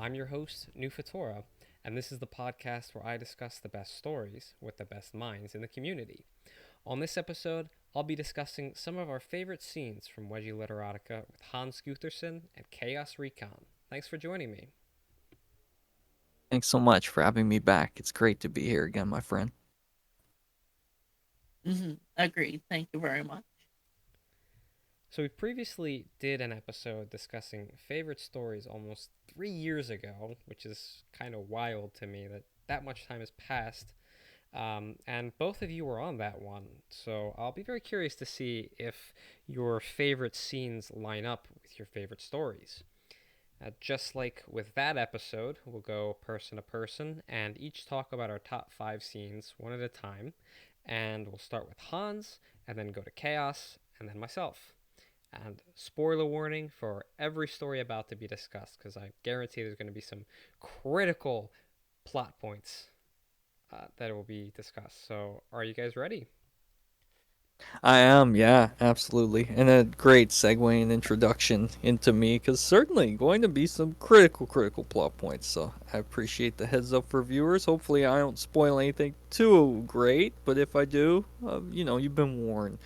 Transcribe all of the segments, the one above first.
I'm your host, New Fatora, and this is the podcast where I discuss the best stories with the best minds in the community. On this episode, I'll be discussing some of our favorite scenes from Wedgie Literatica with Hans Gutherson and ChaosReacon. Thanks for joining me. Thanks so much for having me back. It's great to be here again, my friend. Agreed. Thank you very much. So we previously did an episode discussing favorite stories almost 3 years ago, which is kind of wild to me that that much time has passed. And both of you were on that one, so I'll be very curious to see if your favorite scenes line up with your favorite stories. Just like with that episode, we'll go person to person and each talk about our top five scenes one at a time. And we'll start with Hans, and then go to Chaos, and then myself. And spoiler warning for every story about to be discussed, because I guarantee there's going to be some critical plot points that will be discussed. So, are you guys ready? I am, yeah, absolutely. And a great segue and introduction into me, because certainly going to be some critical plot points. So I appreciate the heads up for viewers. Hopefully, I don't spoil anything too great, but if I do, you've been warned.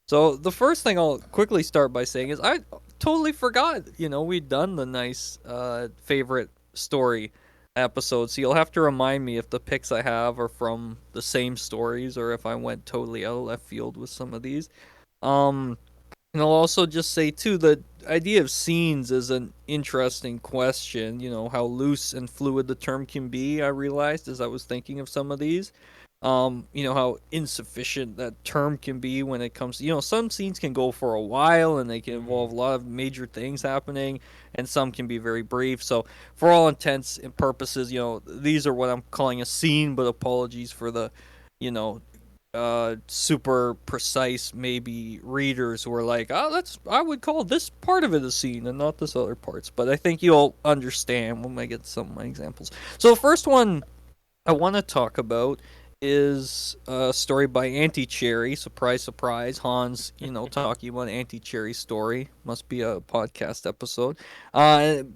So the first thing I'll quickly start by saying is I totally forgot. We'd done the nice favorite story episode, so you'll have to remind me if the picks I have are from the same stories or if I went totally out of left field with some of these. Um, and I'll also just say too the idea of scenes is an interesting question. How loose and fluid the term can be. I realized as I was thinking of some of these. How insufficient that term can be when it comes to, some scenes can go for a while and they can Mm-hmm. involve a lot of major things happening, and some can be very brief. So, for all intents and purposes, these are what I'm calling a scene, but apologies for the, you know, super precise maybe readers who are like, oh, I would call this part of it a scene and not this other parts. But I think you'll understand when I get some of my examples. So, the first one I want to talk about is a story by Auntie Cherry. Surprise, surprise. Hans, talking about Auntie Cherry's story. Must be a podcast episode.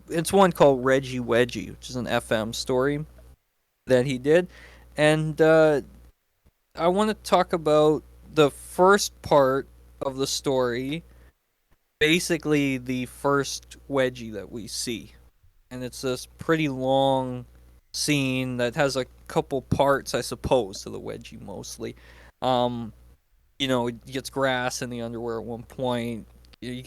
It's one called Reggie Wedgie, which is an FM story that he did. And I want to talk about the first part of the story, basically the first Wedgie that we see, and it's this pretty long scene that has a couple parts, I suppose, to the wedgie mostly. Um, he gets grass in the underwear at one point. He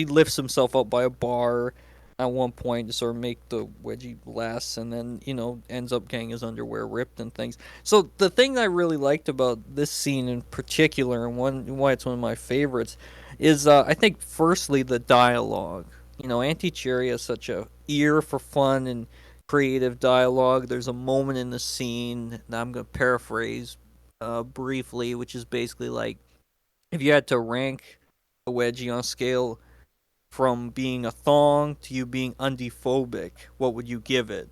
lifts himself up by a bar at one point to sort of make the wedgie less, and then ends up getting his underwear ripped and things. So the thing that I really liked about this scene in particular, and why it's one of my favorites, is I think firstly the dialogue. Auntie Cherry has such a ear for fun and creative dialogue. There's a moment in the scene that I'm gonna paraphrase briefly, which is basically like if you had to rank a wedgie on a scale from being a thong to you being undiphobic, what would you give it?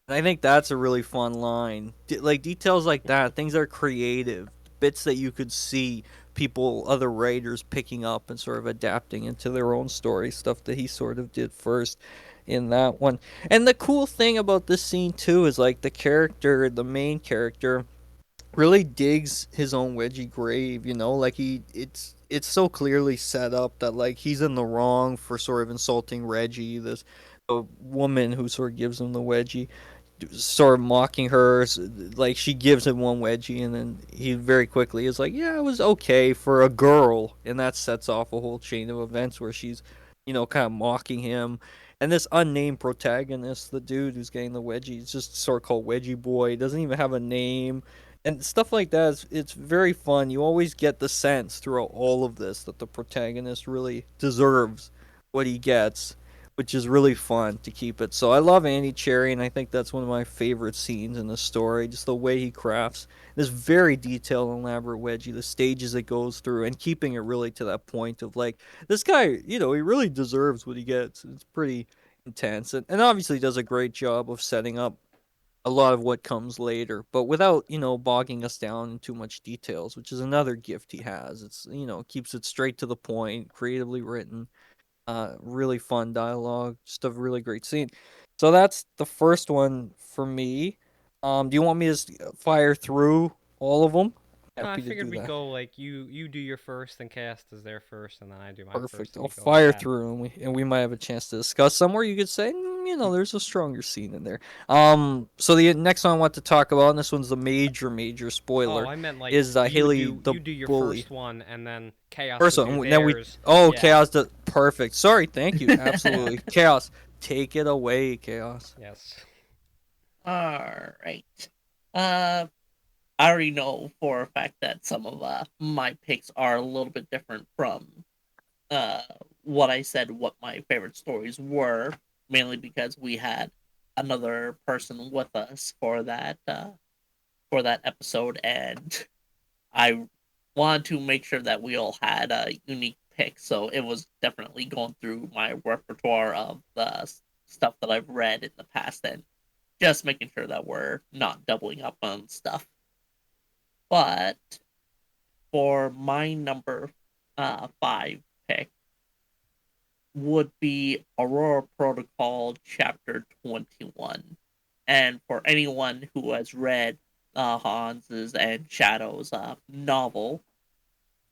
And I think that's a really fun line. Like details like that, things that are creative, bits that you could see other writers picking up and sort of adapting into their own story, stuff that he sort of did first in that one. And the cool thing about this scene too is like the main character, really digs his own wedgie grave. Like it's so clearly set up that like he's in the wrong for sort of insulting Reggie, this the woman who sort of gives him the wedgie, sort of mocking her. Like she gives him one wedgie, and then he very quickly is like, "Yeah, it was okay for a girl," and that sets off a whole chain of events where she's, kind of mocking him. And this unnamed protagonist, the dude who's getting the wedgie, is just sort of called Wedgie Boy. Doesn't even have a name, and stuff like that. It's very fun. You always get the sense throughout all of this that the protagonist really deserves what he gets, which is really fun to keep it. So I love Andy Cherry, and I think that's one of my favorite scenes in the story. Just the way he crafts this very detailed and elaborate wedgie, the stages it goes through, and keeping it really to that point of like this guy, he really deserves what he gets. It's pretty intense, and obviously does a great job of setting up a lot of what comes later, but without bogging us down in too much details, which is another gift he has. It's keeps it straight to the point, creatively written, really fun dialogue, just a really great scene. So that's the first one for me. Do you want me to fire through all of them? No, I Happy to figured do we'd that. go like you do your first, then Cast is there first, and then I do my first, Perfect. and I'll we go like fire that. through, and we might have a chance to discuss somewhere. You could say, there's a stronger scene in there. So the next one I want to talk about, and this one's a major Oh, spoiler, I meant like is Haley the you do your bully. first one, and then Chaos First would do one, and then we. theirs. Oh, Yeah. Chaos. Perfect. Sorry. Thank you. Absolutely. Chaos. Take it away, Chaos. Yes. All right. Uh, I already know for a fact that some of my picks are a little bit different from uh what I said. What my favorite stories were, mainly because we had another person with us for that episode, and I wanted to make sure that we all had a unique pick. So it was definitely going through my repertoire of the stuff that I've read in the past and just making sure that we're not doubling up on stuff. But for my number 5 pick would be Aurora Protocol Chapter 21. And for anyone who has read Hans's and Shadow's novel,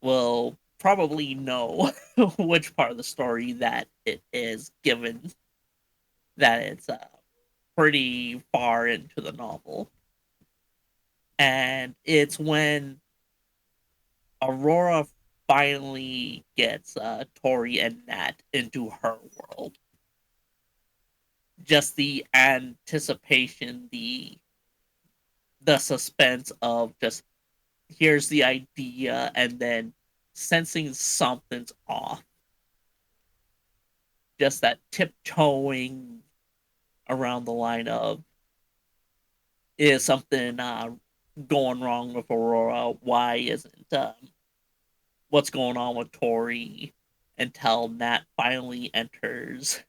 will probably know which part of the story that it is, given that it's pretty far into the novel. And it's when Aurora finally gets Tori and Nat into her world. Just the anticipation, the suspense of just here's the idea and then sensing something's off. Just that tiptoeing around the line of is something going wrong with Aurora? Why isn't what's going on with Tori? Until Nat finally enters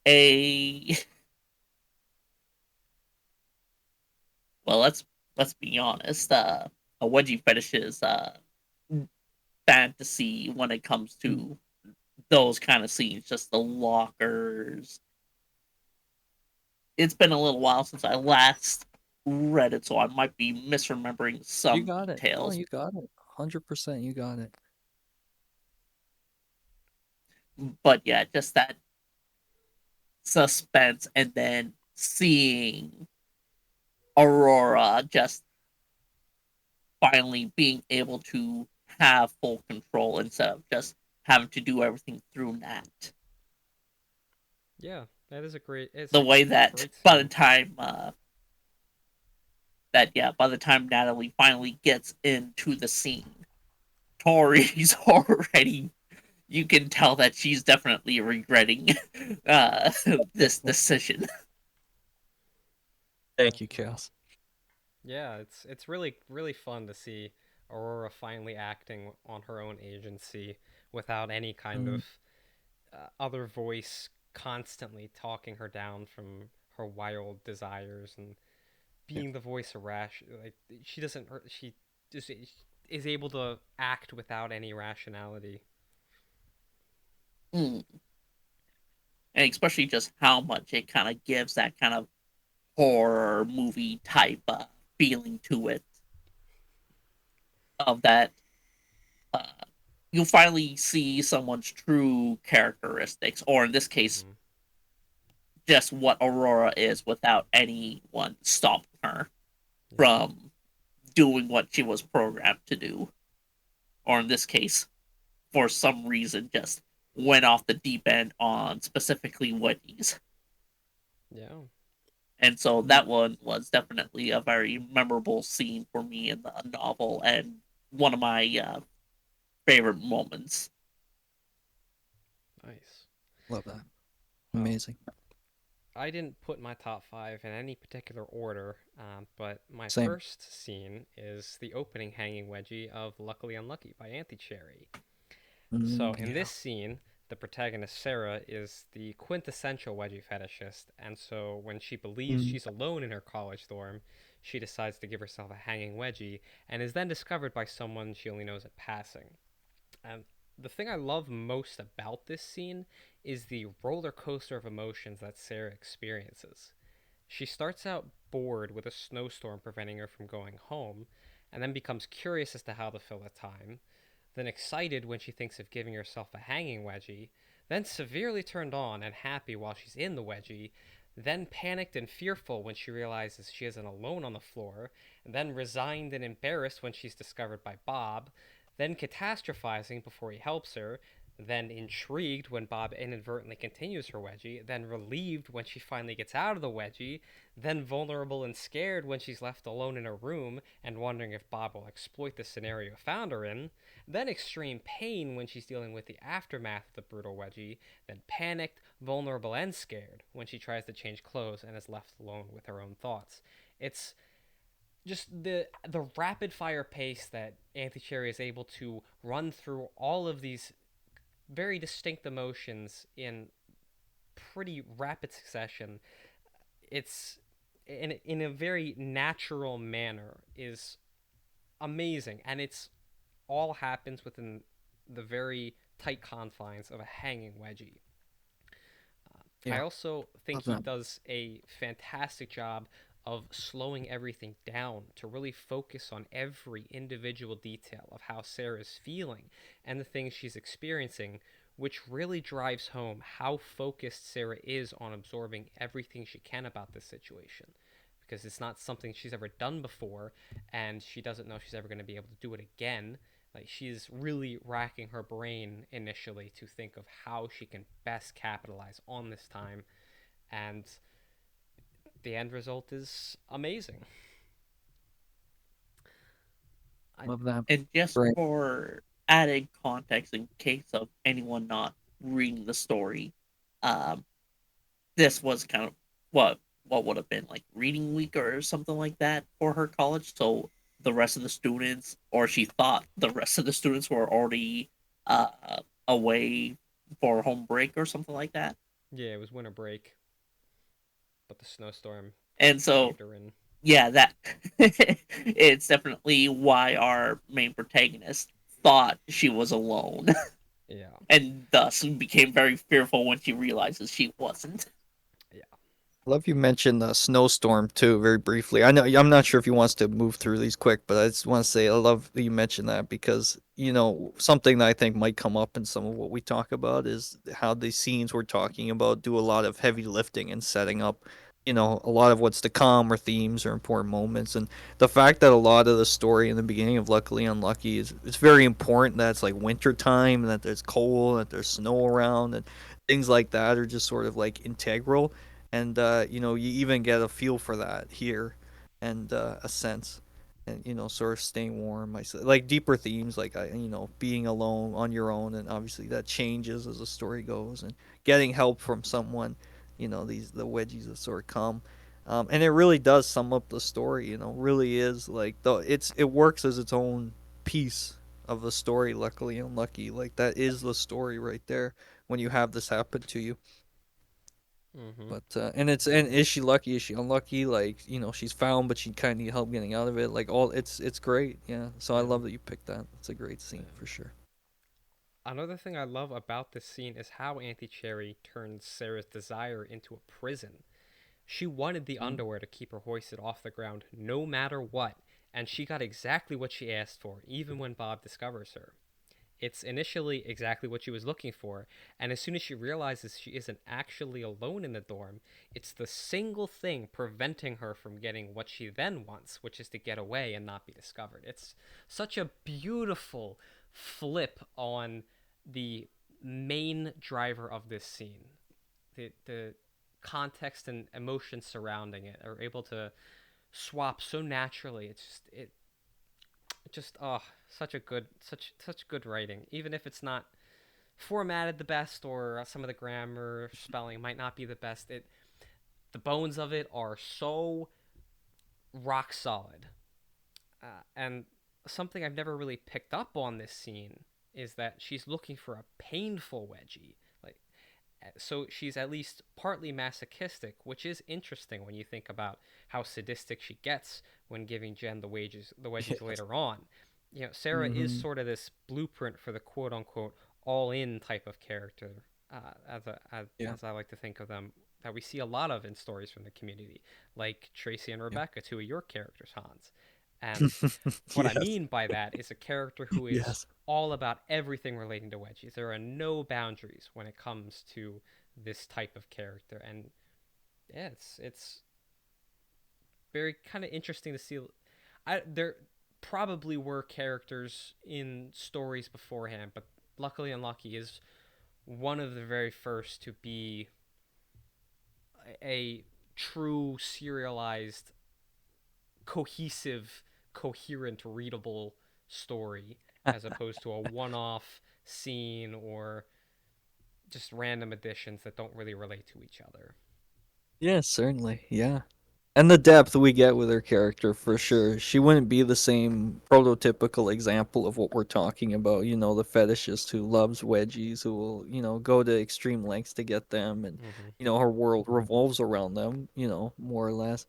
a well, let's be honest, a wedgie fetish's fantasy when it comes to those kind of scenes, just the lockers. It's been a little while since I last read it, so I might be misremembering You some got it. No, details. you got it. 100%. You got it. But yeah, just that suspense and then seeing Aurora just finally being able to have full control instead of just having to do everything through Nat. Yeah, that is a great. It's The a way that great by the scene. time by the time Natalie finally gets into the scene, Tori's already, you can tell that she's definitely regretting this decision. Thank you, Chaos. Yeah, it's really fun to see Aurora finally acting on her own agency without any kind Mm, of other voice constantly talking her down from her wild desires and yeah. being the voice of rash. Like she doesn't, she just is able to act without any rationality. Mm. And especially just how much it kind of gives that kind of horror movie type feeling to it, of that uh, you finally see someone's true characteristics, or in this case, Mm-hmm. just what Aurora is without anyone stopping her Yeah, from doing what she was programmed to do. Or in this case, for some reason, just went off the deep end on specifically Wendy's. yeah, And so Mm, that one was definitely a very memorable scene for me in the novel and one of my favorite moments. nice. love that. Well, Amazing. I didn't put my top five in any particular order, but my Same. first scene is the opening hanging wedgie of Luckily Unlucky by Cherry. So in Yeah. this scene, the protagonist Sarah is the quintessential wedgie fetishist, and so when she believes Mm, she's alone in her college dorm, she decides to give herself a hanging wedgie, and is then discovered by someone she only knows at passing. And the thing I love most about this scene is the roller coaster of emotions that Sarah experiences. She starts out bored with a snowstorm preventing her from going home, and then becomes curious as to how to fill the time, then excited when she thinks of giving herself a hanging wedgie, then severely turned on and happy while she's in the wedgie, then panicked and fearful when she realizes she isn't alone on the floor, then resigned and embarrassed when she's discovered by Bob, then catastrophizing before he helps her, then intrigued when Bob inadvertently continues her wedgie, then relieved when she finally gets out of the wedgie, then vulnerable and scared when she's left alone in her room and wondering if Bob will exploit the scenario found her in, then extreme pain when she's dealing with the aftermath of the brutal wedgie, then panicked, vulnerable, and scared when she tries to change clothes and is left alone with her own thoughts. It's just the rapid fire pace that Auntie Cherry is able to run through all of these very distinct emotions in pretty rapid succession. It's in a very natural manner is amazing, and it's all happens within the very tight confines of a hanging wedgie. I Yeah, also think love he that. does a fantastic job of slowing everything down to really focus on every individual detail of how Sarah's feeling and the things she's experiencing, which really drives home how focused Sarah is on absorbing everything she can about this situation. Because it's not something she's ever done before, and she doesn't know she's ever going to be able to do it again. Like, she's really racking her brain initially to think of how she can best capitalize on this time, and the end result is amazing. I Love that. And just Great. for added context, in case of anyone not reading the story, um, this was kind of what would have been like reading week or something like that for her college. So the rest of the students, or she thought the rest of the students were already away for home break or something like that. Yeah, it was winter break, but the snowstorm And so caved her in. yeah, that it's definitely why our main protagonist thought she was alone Yeah, and thus became very fearful when she realizes she wasn't. yeah. Love you mentioned the snowstorm too, very briefly. I know I'm not sure if you wants to move through these quick, but I just want to say I love that you mentioned that because something that I think might come up in some of what we talk about is how the scenes we're talking about do a lot of heavy lifting and setting up, a lot of what's to come or themes or important moments, and the fact that a lot of the story in the beginning of Luckily Unlucky is it's very important that it's like winter time and that there's cold, that there's snow around, and things like that are just sort of like integral and you even get a feel for that here and a sense and sort of staying warm like deeper themes like being alone on your own, and obviously that changes as the story goes, and getting help from someone, these the wedgies that sort of come, and it really does sum up the story, really is like though it works as its own piece of the story. Luckily Unlucky, like that is the story right there when you have this happen to you. Mm-hmm. But and is she lucky? Is she unlucky? Like she's found, but she kind of need help getting out of it. Like all, it's great. Yeah. So I And love that you picked that. It's a great scene for sure. another thing I love about this scene is how Auntie Cherry turns Sarah's desire into a prison. She wanted the Mm. underwear to keep her hoisted off the ground no matter what, and she got exactly what she asked for, even when Bob discovers her. It's initially exactly what she was looking for, and as soon as she realizes she isn't actually alone in the dorm, it's the single thing preventing her from getting what she then wants, which is to get away and not be discovered. It's such a beautiful flip on the main driver of this scene. The context and emotion surrounding it are able to swap so naturally. It just such a good such good writing, even if it's not formatted the best or some of the grammar spelling might not be the best. It the bones of it are so rock solid. And something I've never really picked up on this scene is that she's looking for a painful wedgie. Like, so she's at least partly masochistic, which is interesting when you think about how sadistic she gets when giving Jen the wedgies Yes. later on. Sarah is Mm-hmm. sort of this blueprint for the quote unquote all in type of character. Yeah. as I like to think of them, that we see a lot of in stories from the community, like Tracy and Yeah. Rebecca, two of your characters, Hans. And what I Yes. mean by that is a character who is Yes. all about everything relating to wedgies. There are no boundaries when it comes to this type of character, and yeah, it's very kind of interesting to see. There probably were characters in stories beforehand, but luckily Unlucky is one of the very first to be a true serialized, cohesive, coherent, readable story as opposed to a one-off scene or just random additions that don't really relate to each other. Yeah, certainly. Yeah. And the depth we get with her character for Yes. sure. She wouldn't be the same prototypical example of what we're talking about, the fetishist who loves wedgies, who will, go to extreme lengths to get them, and Mm-hmm. her world revolves around them, more or less.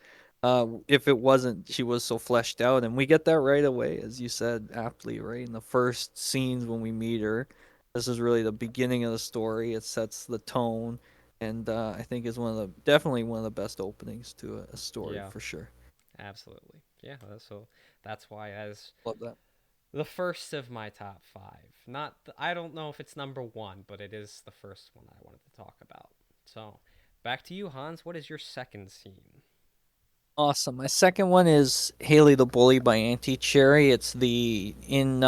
If it wasn't she was so fleshed out, and we get that right away, as you said aptly, right? In the first scenes when we meet her. This is really the beginning of the story. It sets the tone, and I think is definitely one of the best openings to a story Yeah, for sure. absolutely. Yeah, so that's why as Love that. the first of my top five. I don't know if it's number one, but it is the first one I wanted to talk about. So, back to you, Hans. What is your second scene? Awesome. My second one is Haley the Bully by Auntie Cherry. It's the in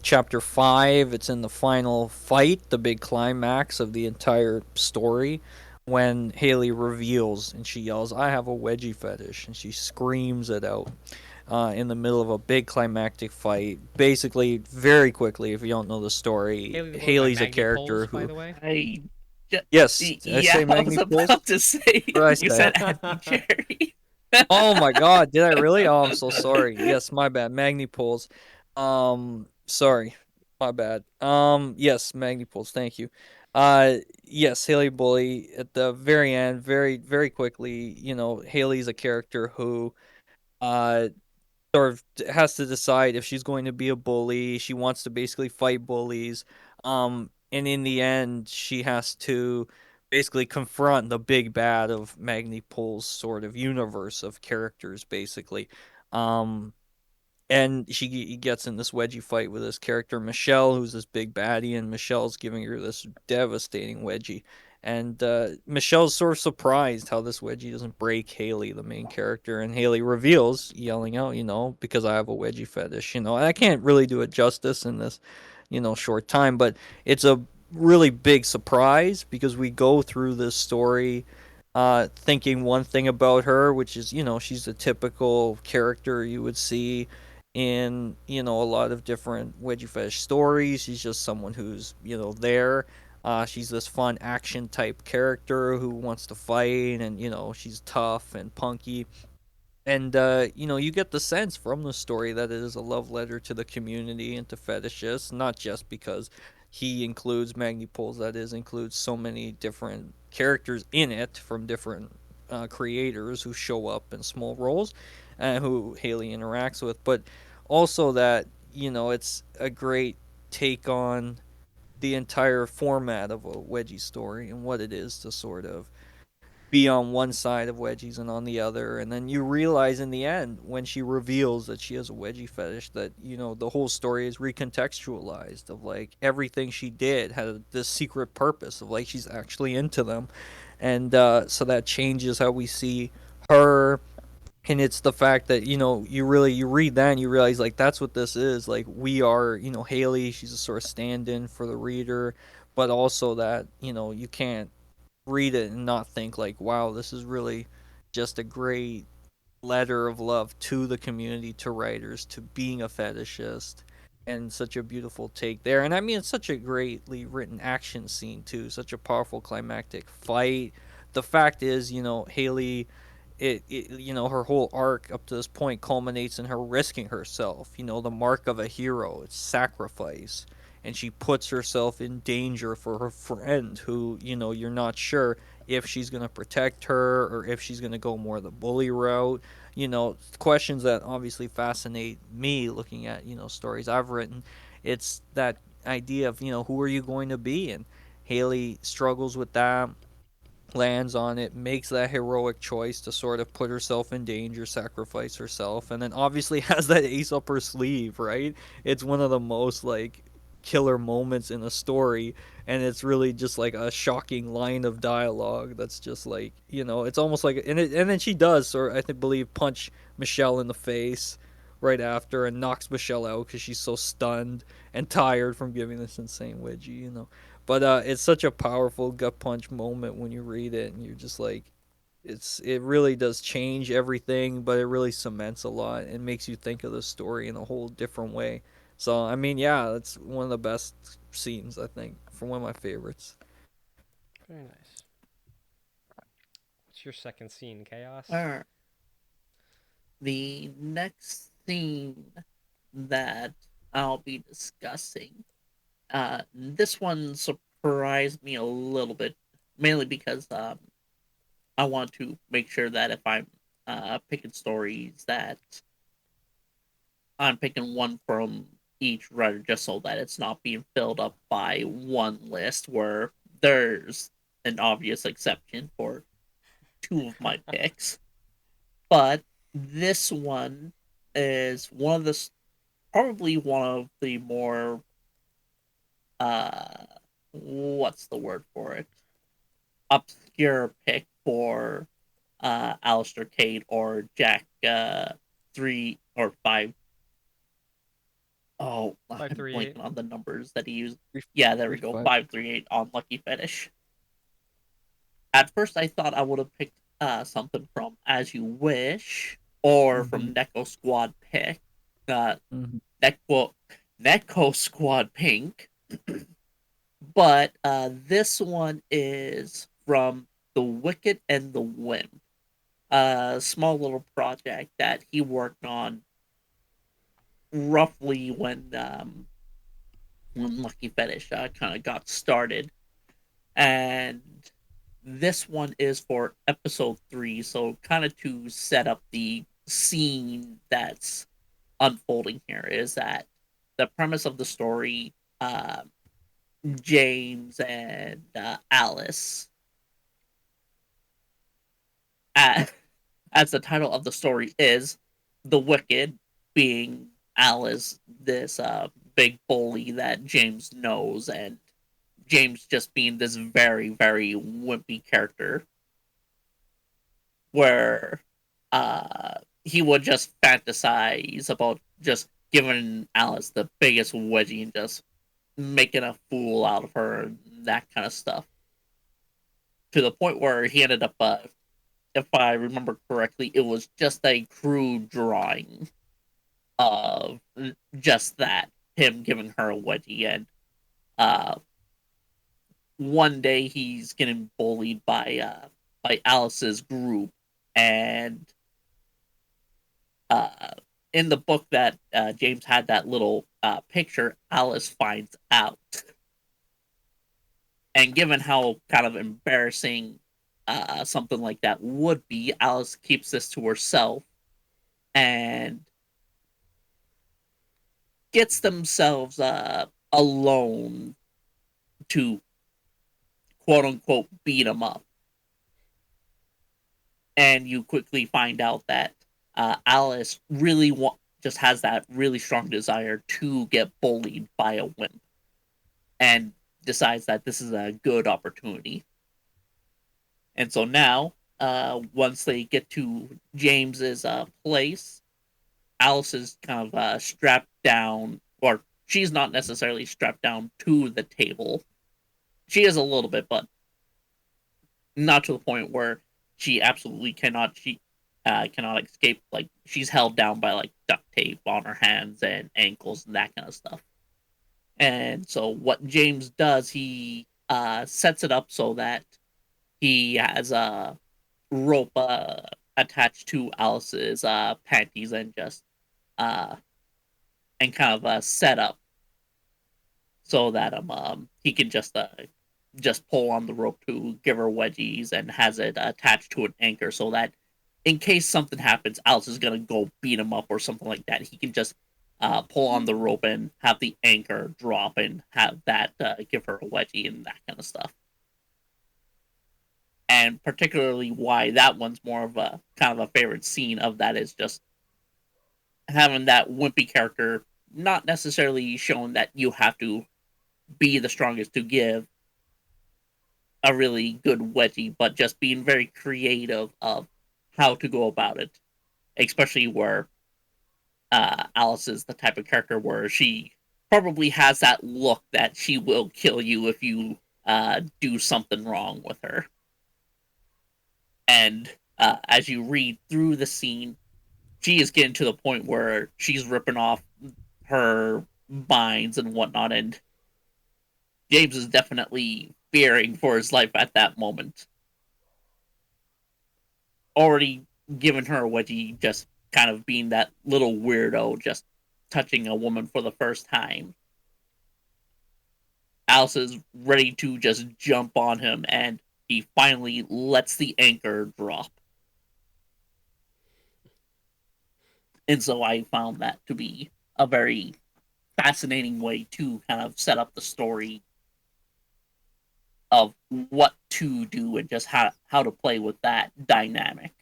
chapter 5, it's in the final fight, the big climax of the entire story, when Haley reveals and she yells, "I have a wedgie fetish," and she screams it out in the middle of a big climactic fight. Basically, very quickly, if you don't know the story, Haley the Bully by Haley's a Magni character Poles, by who, the way. I yes, did I yeah, say I was Magni Pools? about to say What did I you say? said Auntie Cherry. Oh my god, did I really? Oh, I'm so sorry. Yes, my bad. Magni Pools. Sorry. My bad. Yes, Magni Pools, thank you. Yes, Haley Bully at the very end, very, very quickly, Haley's a character who uh sort of has to decide if she's going to be a bully. She wants to basically fight bullies. And in the end, she has to basically confront the big bad of Magni Pool's sort of universe of characters, basically. Um, and she gets in this wedgie fight with this character Michelle, who's this big baddie, and Michelle's giving her this devastating wedgie. And Michelle's sort of surprised how this wedgie doesn't break Haley, the main character, and Haley reveals, yelling out, because I have a wedgie fetish. And I can't really do it justice in this, short time, but it's a really big surprise because we go through this story thinking one thing about her, which is, she's a typical character you would see in a lot of different wedgie fetish stories. She's just someone who's there. She's this fun action type character who wants to fight, and she's tough and punky. And you get the sense from the story that it is a love letter to the community and to fetishists, not just because he includes Magni Pools, that is, includes so many different characters in it from different creators who show up in small roles and who Haley interacts with, but also that it's a great take on the entire format of a wedgie story and what it is to sort of be on one side of wedgies and on the other, and then you realize in the end when she reveals that she has a wedgie fetish that the whole story is recontextualized, of like everything she did had this secret purpose of like she's actually into them. And so that changes how we see her. And it's the fact that you read that and you realize like that's what this is, like we are, Haley, she's a sort of stand-in for the reader, but also that you can't read it and not think like, wow, this is really just a great letter of love to the community, to writers, to being a fetishist, and such a beautiful take there. And I mean, it's such a greatly written action scene too, such a powerful climactic fight. The fact is, Haley, her whole arc up to this point culminates in her risking herself. The mark of a hero, it's sacrifice, and she puts herself in danger for her friend, who you're not sure if she's going to protect her or if she's going to go more the bully route. Questions that obviously fascinate me looking at stories I've written. It's that idea of who are you going to be, Haley struggles with that, lands on it, makes that heroic choice to sort of put herself in danger, sacrifice herself, and then obviously has that ace up her sleeve, right? It's one of the most like killer moments in a story, and it's really just like a shocking line of dialogue that's just like, it's almost like, and then she does, or I think believe punch Michelle in the face right after and knocks Michelle out because she's so stunned and tired from giving this insane wedgie. But it's such a powerful gut punch moment when you read it, and you're just like, it really does change everything, but it really cements a lot and makes you think of the story in a whole different way. So I mean, yeah, it's one of the best scenes I think, for one of my favorites. Very nice. What's your second scene, Chaos? All right. The next scene that I'll be discussing, this one surprised me a little bit, mainly because I want to make sure that if I'm picking stories, that I'm picking one from each writer, just so that it's not being filled up by one list where there's an obvious exception for two of my picks. But this one is one of the probably one of the more uh what's the word for it, obscure pick for Alistair Cade or Jack 3 or 5. Oh, I'm 538. blanking on the numbers that he used. Yeah, there we go. 3-5. 538 on Lucky Fetish. At first, I thought I would have picked something from As You Wish or Mm-hmm. from Neko Squad Pick. Uh, Mm-hmm. Neko, Neko Squad Pink. But this one is from The Wicked and the Wimp. A small little project that he worked on roughly when Lucky Fetish kind of got started. And this one is for episode 3, so kind of to set up the scene that's unfolding here is that the premise of the story, uh, James and Alice, uh, as the title of the story is, the Wicked being Alice, this big bully that James knows, and James just being this very, very wimpy character where he would just fantasize about just giving Alice the biggest wedgie and just making a fool out of her and that kind of stuff. To the point where he ended up, if I remember correctly, it was just a crude drawing of just that, him giving her a wedgie. And uh, one day he's getting bullied by Alice's group, and uh, in the book that James had that little picture, Alice finds out. And given how kind of embarrassing something like that would be, Alice keeps this to herself and gets themselves alone to quote unquote beat him up. And you quickly find out that Alice really just has that really strong desire to get bullied by a wimp, and decides that this is a good opportunity. And so now, once they get to James's place, Alice is kind of strapped down, or she's not necessarily strapped down to the table. She is a little bit, but not to the point where she absolutely cannot. She cannot escape. Like, she's held down by like duct tape on her hands and ankles and that kind of stuff. And so what James does, he sets it up so that he has a rope attached to Alice's panties and just uh, and kind of set up so that he can just pull on the rope to give her wedgies, and has it attached to an anchor so that in case something happens, Alice is gonna go beat him up or something like that. He can just pull on the rope and have the anchor drop and have that give her a wedgie and that kind of stuff. And particularly why that one's more of a kind of a favorite scene of that is just having that wimpy character not necessarily showing that you have to be the strongest to give a really good wedgie, but just being very creative of how to go about it, especially where Alice is the type of character where she probably has that look that she will kill you if you do something wrong with her. And as you read through the scene, she is getting to the point where she's ripping off her binds and whatnot, and James is definitely fearing for his life at that moment. Already giving her a wedgie, just kind of being that little weirdo, just touching a woman for the first time. Alice is ready to just jump on him, and he finally lets the anchor drop. And so I found that to be a very fascinating way to kind of set up the story of what to do and just how to play with that dynamic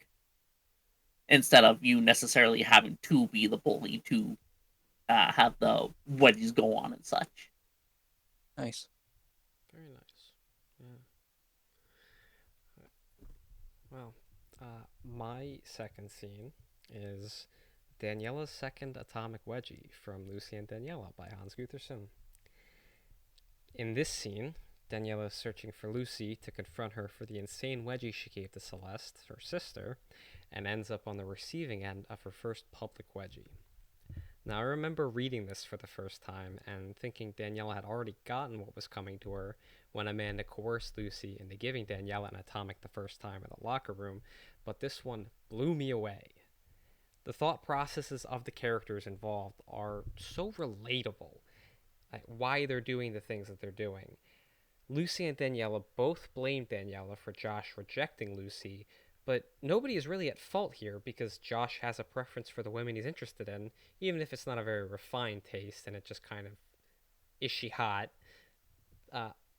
instead of you necessarily having to be the bully to have the wedgies go on and such. Nice. Very nice. Yeah. Well, my second scene is Daniela's second atomic wedgie from Lucy and Daniela by Hans Gutherson. In this scene, Daniela is searching for Lucy to confront her for the insane wedgie she gave to Celeste, her sister, and ends up on the receiving end of her first public wedgie. Now, I remember reading this for the first time and thinking Daniela had already gotten what was coming to her when Amanda coerced Lucy into giving Daniela an atomic the first time in the locker room, but this one blew me away. The thought processes of the characters involved are so relatable, like why they're doing the things that they're doing. Lucy and Daniela both blame Daniela for Josh rejecting Lucy, but nobody is really at fault here because Josh has a preference for the women he's interested in, even if it's not a very refined taste and it just kind of is she hot.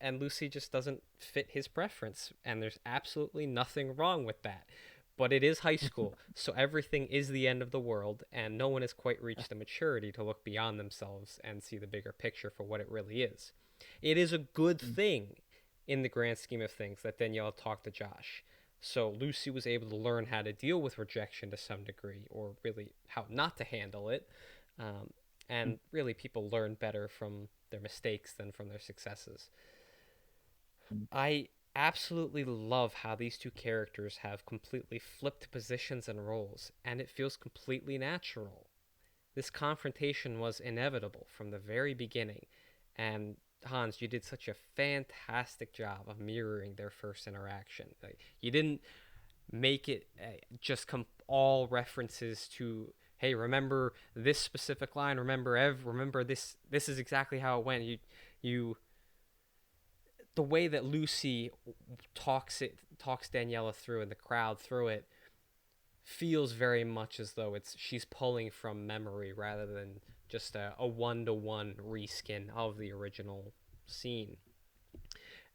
And Lucy just doesn't fit his preference, and there's absolutely nothing wrong with that. But it is high school, so everything is the end of the world, and no one has quite reached the maturity to look beyond themselves and see the bigger picture for what it really is. It is a good thing in the grand scheme of things that Danielle talked to Josh. So Lucy was able to learn how to deal with rejection to some degree, or really how not to handle it. Um, and really, people learn better from their mistakes than from their successes. I absolutely love how these two characters have completely flipped positions and roles, and it feels completely natural. This confrontation was inevitable from the very beginning, and Hans, you did such a fantastic job of mirroring their first interaction. Like, you didn't make it just all references to, hey, remember this specific line, remember this. This is exactly how it went. You the way that Lucy talks Daniela through and the crowd through it feels very much as though she's pulling from memory rather than just a one-to-one reskin of the original scene.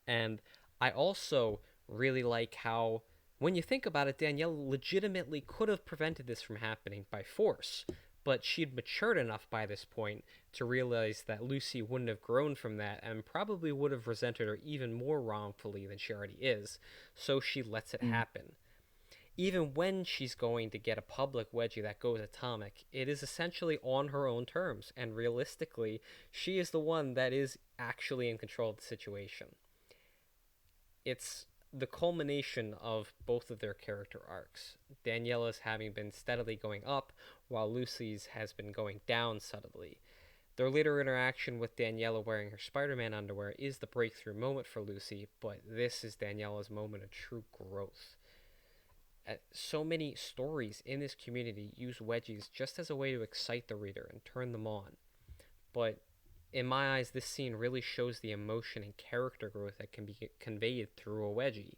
And I also really like how, when you think about it, Danielle legitimately could have prevented this from happening by force, but she'd matured enough by this point to realize that Lucy wouldn't have grown from that and probably would have resented her even more wrongfully than she already is, so she lets it happen. Even when she's going to get a public wedgie that goes atomic, it is essentially on her own terms, and realistically, she is the one that is actually in control of the situation. It's the culmination of both of their character arcs. Daniela's having been steadily going up, while Lucy's has been going down subtly. Their later interaction with Daniela wearing her Spider-Man underwear is the breakthrough moment for Lucy, but this is Daniela's moment of true growth. So many stories in this community use wedgies just as a way to excite the reader and turn them on. But in my eyes, this scene really shows the emotion and character growth that can be conveyed through a wedgie.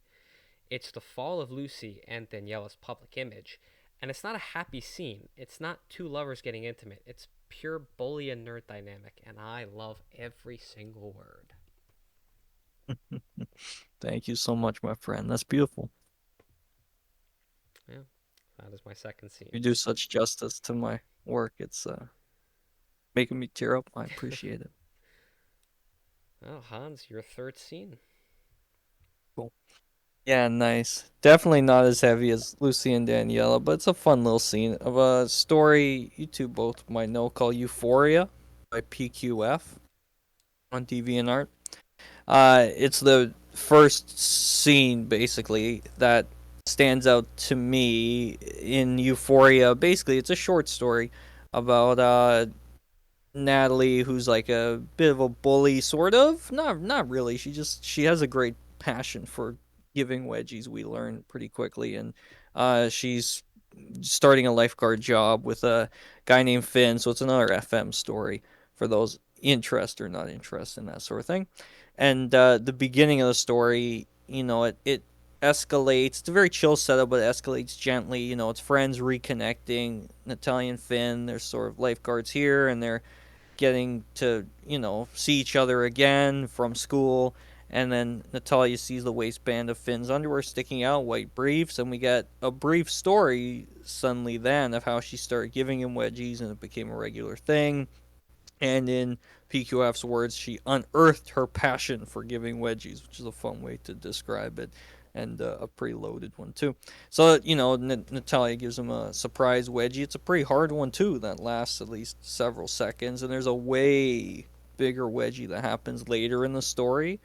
It's the fall of Lucy and Daniela's public image, And it's not a happy scene. It's not two lovers getting intimate. It's pure bully and nerd dynamic, and I love every single word. Thank you so much, my friend. That's beautiful. Yeah, that is my second scene. You do such justice to my work. It's making me tear up. I appreciate it. Well, Hans, your third scene. Cool. Yeah, nice. Definitely not as heavy as Lucy and Daniela, but it's a fun little scene of a story you two both might know called Euphoria by PQF on DeviantArt. It's the first scene basically that stands out to me in Euphoria. Basically, it's a short story about Natalie, who's like a bit of a bully, sort of. Not really. She has a great passion for giving wedgies. We learn pretty quickly, and she's starting a lifeguard job with a guy named Finn. So it's another FM story for those interested or not interested in that sort of thing. And the beginning of the story, it escalates. It's a very chill setup, but it escalates gently. It's friends reconnecting. Natalia and Finn, they're sort of lifeguards here, and they're getting to, see each other again from school. And then Natalia sees the waistband of Finn's underwear sticking out, white briefs, and we get a brief story suddenly then of how she started giving him wedgies and it became a regular thing. And in PQF's words, she unearthed her passion for giving wedgies, which is a fun way to describe it, and a pretty loaded one too. So Natalia gives him a surprise wedgie. It's a pretty hard one too that lasts at least several seconds, and there's a way bigger wedgie that happens later in the story.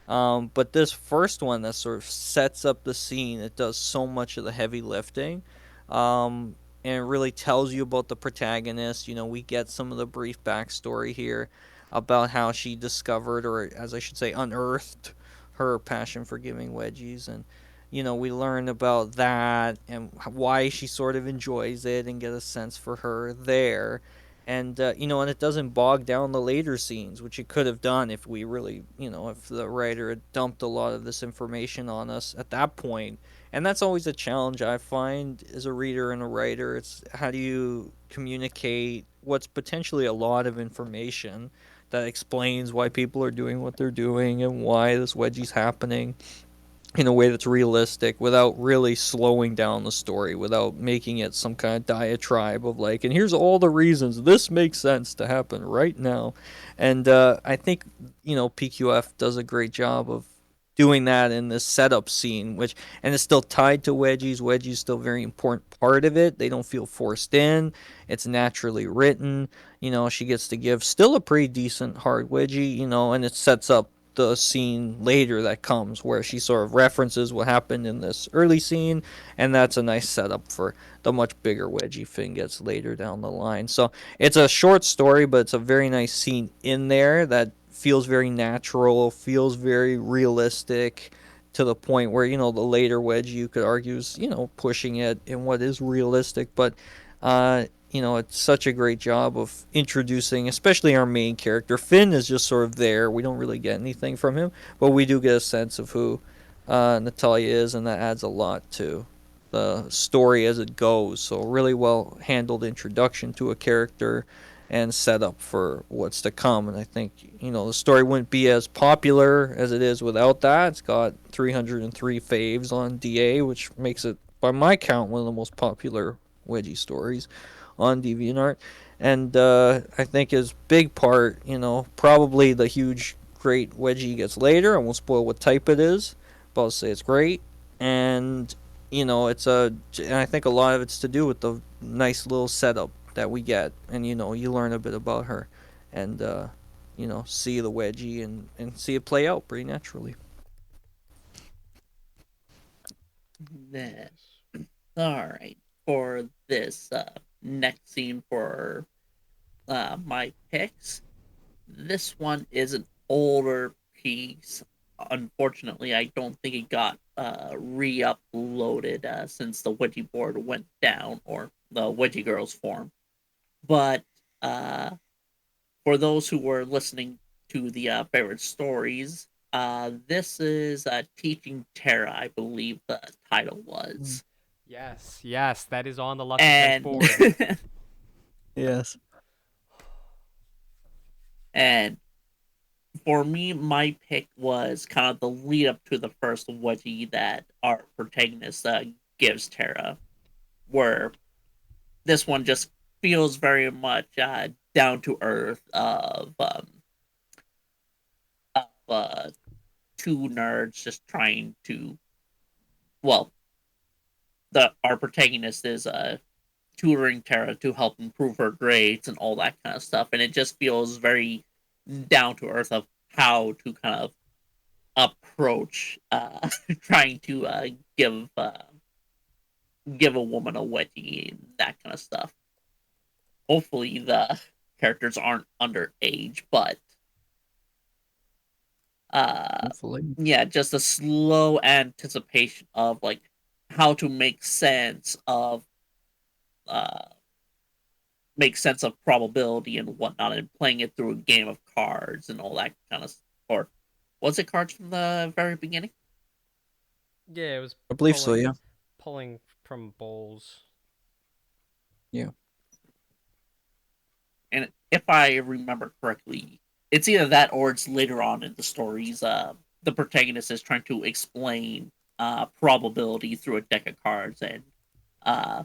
But this first one that sort of sets up the scene, it does so much of the heavy lifting. Um, and it really tells you about the protagonist. We get some of the brief backstory here about how she discovered, or as I should say, unearthed her passion for giving wedgies. And, we learn about that and why she sort of enjoys it and get a sense for her there. And and it doesn't bog down the later scenes, which it could have done if we really, if the writer had dumped a lot of this information on us at that point. And that's always a challenge I find as a reader and a writer. It's how do you communicate what's potentially a lot of information that explains why people are doing what they're doing and why this wedgie's happening in a way that's realistic without really slowing down the story, without making it some kind of diatribe of like, and here's all the reasons this makes sense to happen right now. And I think, PQF does a great job of doing that in this setup scene, which, and it's still tied to wedgies. Wedgies still a very important part of it. They don't feel forced in. It's naturally written. She gets to give still a pretty decent hard wedgie, and it sets up the scene later that comes where she sort of references what happened in this early scene, and that's a nice setup for the much bigger wedgie Finn gets later down the line. So it's a short story, but it's a very nice scene in there that feels very natural, feels very realistic, to the point where the later wedgie you could argue is pushing it in what is realistic, but it's such a great job of introducing, especially our main character. Finn is just sort of there. We don't really get anything from him, but we do get a sense of who Natalia is, and that adds a lot to the story as it goes. So, really well handled introduction to a character and set up for what's to come. And I think, the story wouldn't be as popular as it is without that. It's got 303 faves on DA, which makes it, by my count, one of the most popular wedgie stories on DeviantArt. And I think his big part, probably the huge great wedgie gets later. I won't spoil what type it is, but I'll say it's great. And and I think a lot of it's to do with the nice little setup that we get, and you learn a bit about her, and see the wedgie and see it play out pretty naturally. Then, Nice. all right, for this next scene for my picks, this one is an older piece. Unfortunately, I don't think it got re-uploaded since the Wedgie board went down, or the Wedgie Girls form. But uh, for those who were listening to the favorite stories, this is Teaching Terra, I believe the title was. Yes, yes, that is on the Lucky Friends And board. Yes. and for me, my pick was kind of the lead up to the first wedgie that our protagonist gives Tara, where this one just feels very much down to earth of two nerds just trying to, well, the our protagonist is tutoring Tara to help improve her grades and all that kind of stuff, and it just feels very down to earth of how to kind of approach trying to give a woman a wedgie and that kind of stuff. Hopefully, the characters aren't underage, but uh, Hopefully. yeah, just a slow anticipation of like how to uh, make sense of probability and whatnot, and playing it through a game of cards and all that kind of. Or was it cards from the very beginning? Yeah, it was I believe so, pulling yeah. pulling from bowls. Yeah. And if I remember correctly, it's either that or it's later on in the stories. The protagonist is trying to explain probability through a deck of cards and uh,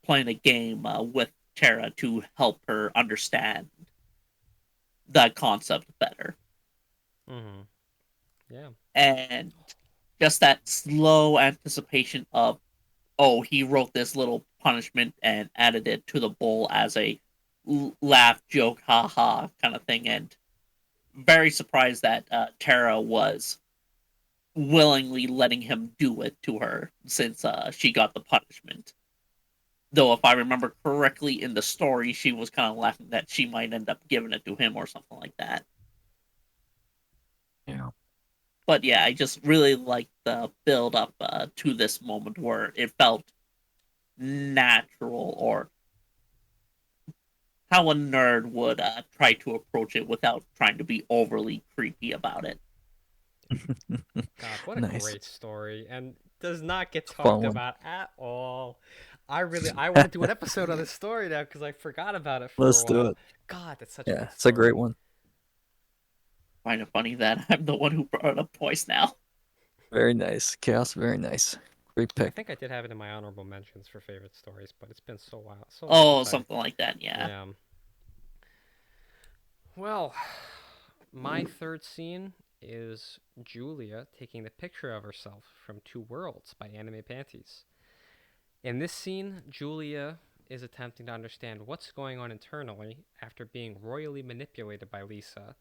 playing a game with Tara to help her understand the concept better. Mm-hmm. Yeah. And just that slow anticipation of, oh, he wrote this little punishment and added it to the bowl as a laugh, joke, haha kind of thing. And very surprised that Tara was willingly letting him do it to her since she got the punishment. Though, if I remember correctly in the story, she was kind of laughing that she might end up giving it to him or something like that. Yeah. But yeah, I just really liked the build up to this moment where it felt natural, or how a nerd would try to approach it without trying to be overly creepy about it. God, what a Nice. great story, and does not get Fun talked one. about at all. I want to do an episode on this story now because I forgot about it for a Let's do while. it. God, that's such a Yeah, good it's a great story. one. Find it funny that I'm the one who brought it up twice now. Very nice. Chaos, very nice. Great I pick. think I did have it in my honorable mentions for favorite stories, but it's been so while, so long Oh, since I. something like that, yeah. Yeah. Well, my third scene is Julia taking the picture of herself from Two Worlds by Anime Panties. In this scene, Julia is attempting to understand what's going on internally after being royally manipulated by Lisa.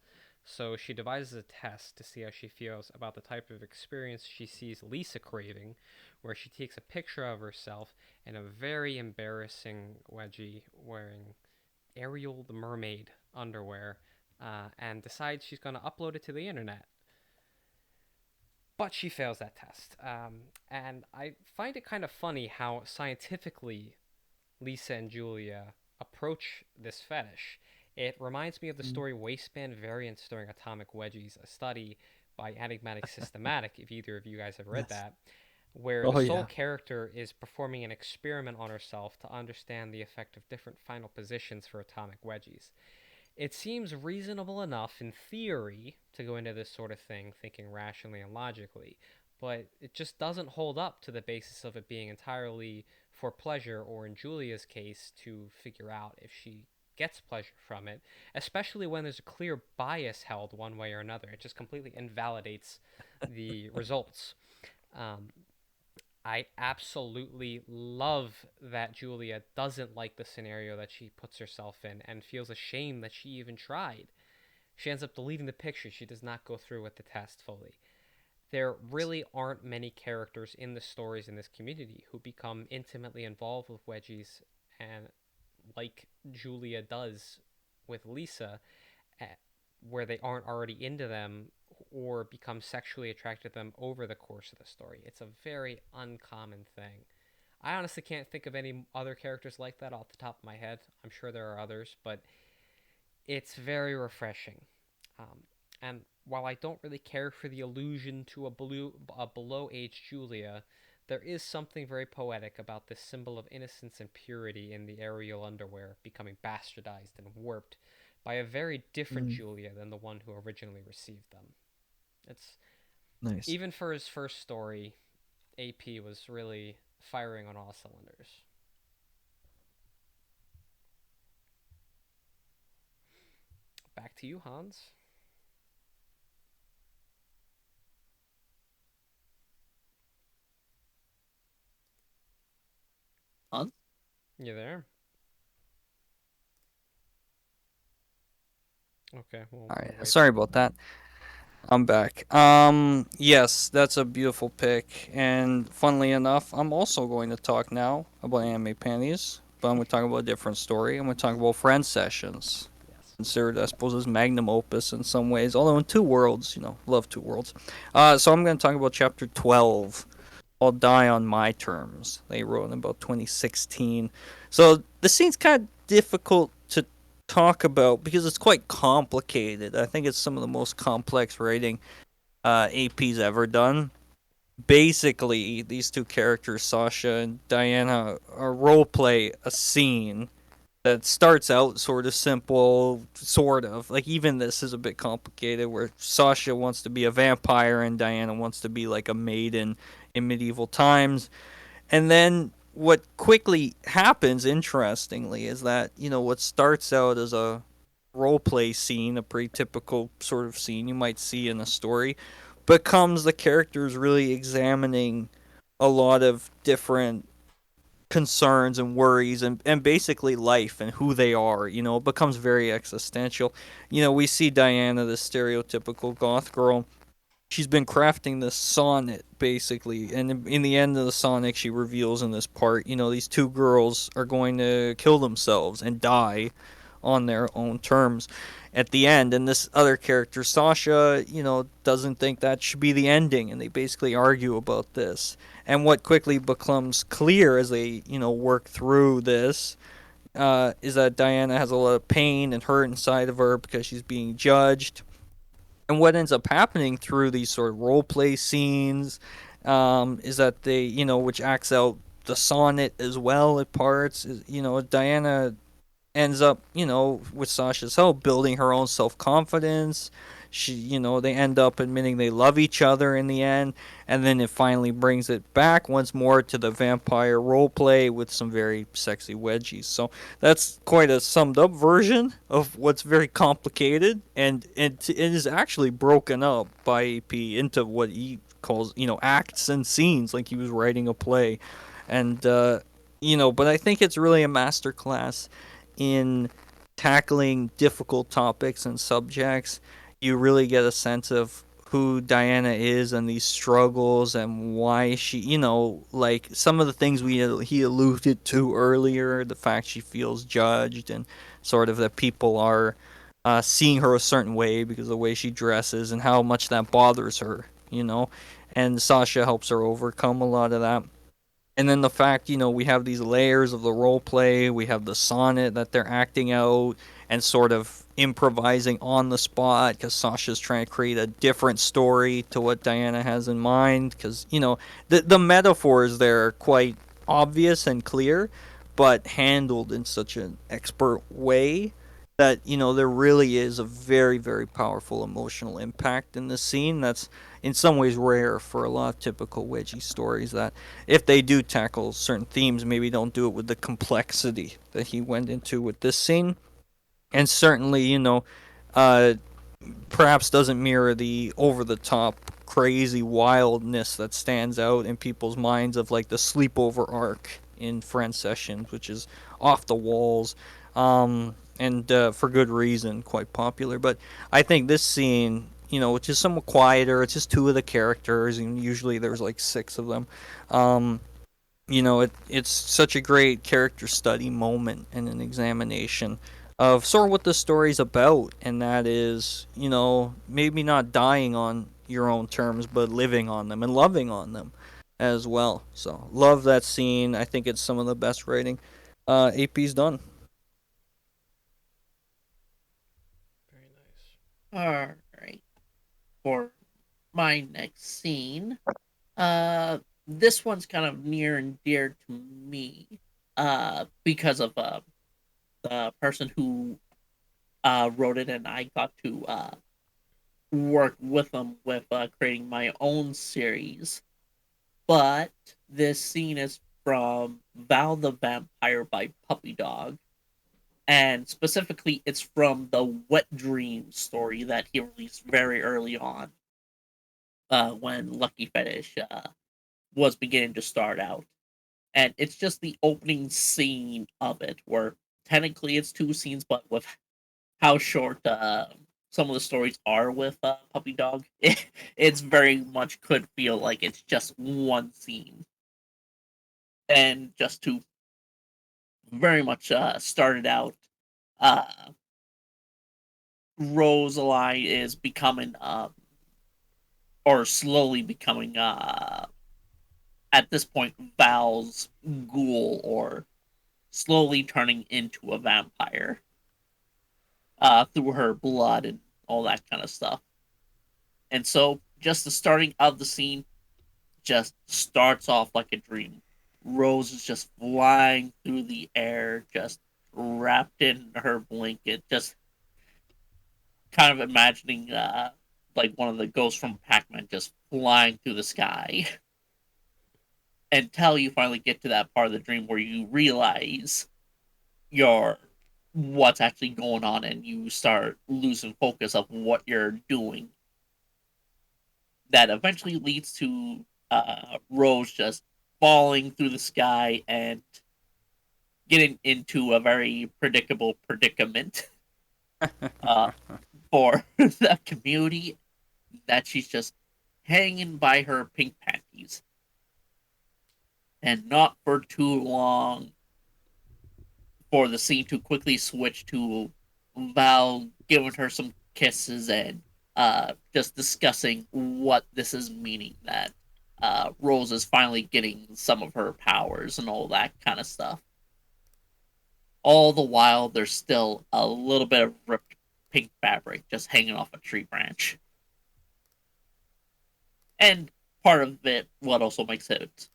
So she devises a test to see how she feels about the type of experience she sees Lisa craving, where she takes a picture of herself in a very embarrassing wedgie wearing Ariel the Mermaid underwear and decides she's going to upload it to the internet. But she fails that test. And I find it kind of funny how scientifically Lisa and Julia approach this fetish. It reminds me of the story Waistband Variants During Atomic Wedgies, a study by Enigmatic Systematic, if either of you guys have read Yes. that, where the Oh sole yeah. character is performing an experiment on herself to understand the effect of different final positions for atomic wedgies. It seems reasonable enough in theory to go into this sort of thing thinking rationally and logically, but it just doesn't hold up to the basis of it being entirely for pleasure, or in Julia's case, to figure out if she gets pleasure from it, especially when there's a clear bias held one way or another. It just completely invalidates the results. Um, I absolutely love that Julia doesn't like the scenario that she puts herself in and feels ashamed that she even tried. She ends up deleting the picture. She does not go through with the test fully. There really aren't many characters in the stories in this community who become intimately involved with wedgies and like Julia does with Lisa, eh, where they aren't already into them or become sexually attracted to them over the course of the story. It's a very uncommon thing. I honestly can't think of any other characters like that off the top of my head. I'm sure there are others, but it's very refreshing. And while I don't really care for the allusion to a below age Julia, There is something very poetic about this symbol of innocence and purity in the aerial underwear becoming bastardized and warped by a very different Mm, Julia than the one who originally received them. It's nice. even for his first story, AP was really firing on all cylinders. Back to you, Hans. Huh? You there? Okay, All we'll right. wait Sorry for him. about that. I'm back. Yes, that's a beautiful pick. And funnily enough, I'm also going to talk now about anime panties, but I'm going to talk about a different story. I'm going to talk about Friend Sessions. Yes. Considered, I suppose, as magnum opus in some ways, although in two worlds, love two worlds. So I'm going to talk about chapter 12. I'll die on my terms. They wrote in about 2016. So the scene's kind of difficult to talk about because it's quite complicated. I think it's some of the most complex writing AP's ever done. Basically, these two characters, Sasha and Diana, role play a scene that starts out sort of simple, sort of. Like, even this is a bit complicated, where Sasha wants to be a vampire and Diana wants to be like a maiden in medieval times. And then what quickly happens, interestingly, is that, what starts out as a role play scene, a pretty typical sort of scene you might see in a story, becomes the characters really examining a lot of different concerns and worries and basically life and who they are. It becomes very existential. We see Diana, the stereotypical goth girl. She's been crafting this sonnet basically, and in the end of the sonnet she reveals in this part, these two girls are going to kill themselves and die on their own terms at the end. And this other character, Sasha, doesn't think that should be the ending, and they basically argue about this. And what quickly becomes clear as they, work through this, is that Diana has a lot of pain and hurt inside of her because she's being judged. And what ends up happening through these sort of role play scenes, is that they, which acts out the sonnet as well at parts, is, Diana ends up, with Sasha's help, building her own self confidence. They end up admitting they love each other in the end, and then it finally brings it back once more to the vampire roleplay with some very sexy wedgies. So that's quite a summed up version of what's very complicated, and it is actually broken up by AP into what he calls, acts and scenes, like he was writing a play, and but I think it's really a masterclass in tackling difficult topics and subjects. You really get a sense of who Diana is and these struggles and why she, like some of the things he alluded to earlier, the fact she feels judged and sort of that people are seeing her a certain way because of the way she dresses and how much that bothers her, and Sasha helps her overcome a lot of that. And then the fact, we have these layers of the role play, we have the sonnet that they're acting out and sort of improvising on the spot because Sasha's trying to create a different story to what Diana has in mind. Because, the metaphors there are quite obvious and clear, but handled in such an expert way that, there really is a very, very powerful emotional impact in the scene that's in some ways rare for a lot of typical wedgie stories that if they do tackle certain themes, maybe don't do it with the complexity that he went into with this scene. And certainly, uh, perhaps doesn't mirror the over the top crazy wildness that stands out in people's minds of like the sleepover arc in Friend Sessions, which is off the walls, and for good reason, quite popular. But I think this scene, which is somewhat quieter, it's just two of the characters, and usually there's like six of them. Um, it's such a great character study moment and an examination of sort of what the story's about, and that is, maybe not dying on your own terms, but living on them and loving on them as well. So, love that scene. I think it's some of the best writing AP's done. Very nice. All right. For my next scene, uh, this one's kind of near and dear to me, because of the person who wrote it, and I got to work with them with creating my own series. But this scene is from Val the Vampire by Puppy Dog, and specifically, it's from the Wet Dream story that he released very early on, when Lucky Fetish was beginning to start out. And it's just the opening scene of it, where technically it's two scenes, but with how short some of the stories are with Puppy Dog, it's very much could feel like it's just one scene. And just to very much start it out, uh, Rosalie is becoming, or slowly becoming, at this point, Val's ghoul, or slowly turning into a vampire through her blood and all that kind of stuff. And so, just the starting of the scene just starts off like a dream. Rose is just flying through the air, just wrapped in her blanket, just kind of imagining like one of the ghosts from Pac-Man just flying through the sky. Until you finally get to that part of the dream where you realize your what's actually going on, and you start losing focus of what you're doing. That eventually leads to Rose just falling through the sky and getting into a very predictable predicament uh, for the community, that she's just hanging by her pink panties. And not for too long for the scene to quickly switch to Val giving her some kisses and just discussing what this is meaning, that Rose is finally getting some of her powers and all that kind of stuff. All the while, there's still a little bit of ripped pink fabric just hanging off a tree branch. And part of it, what also makes it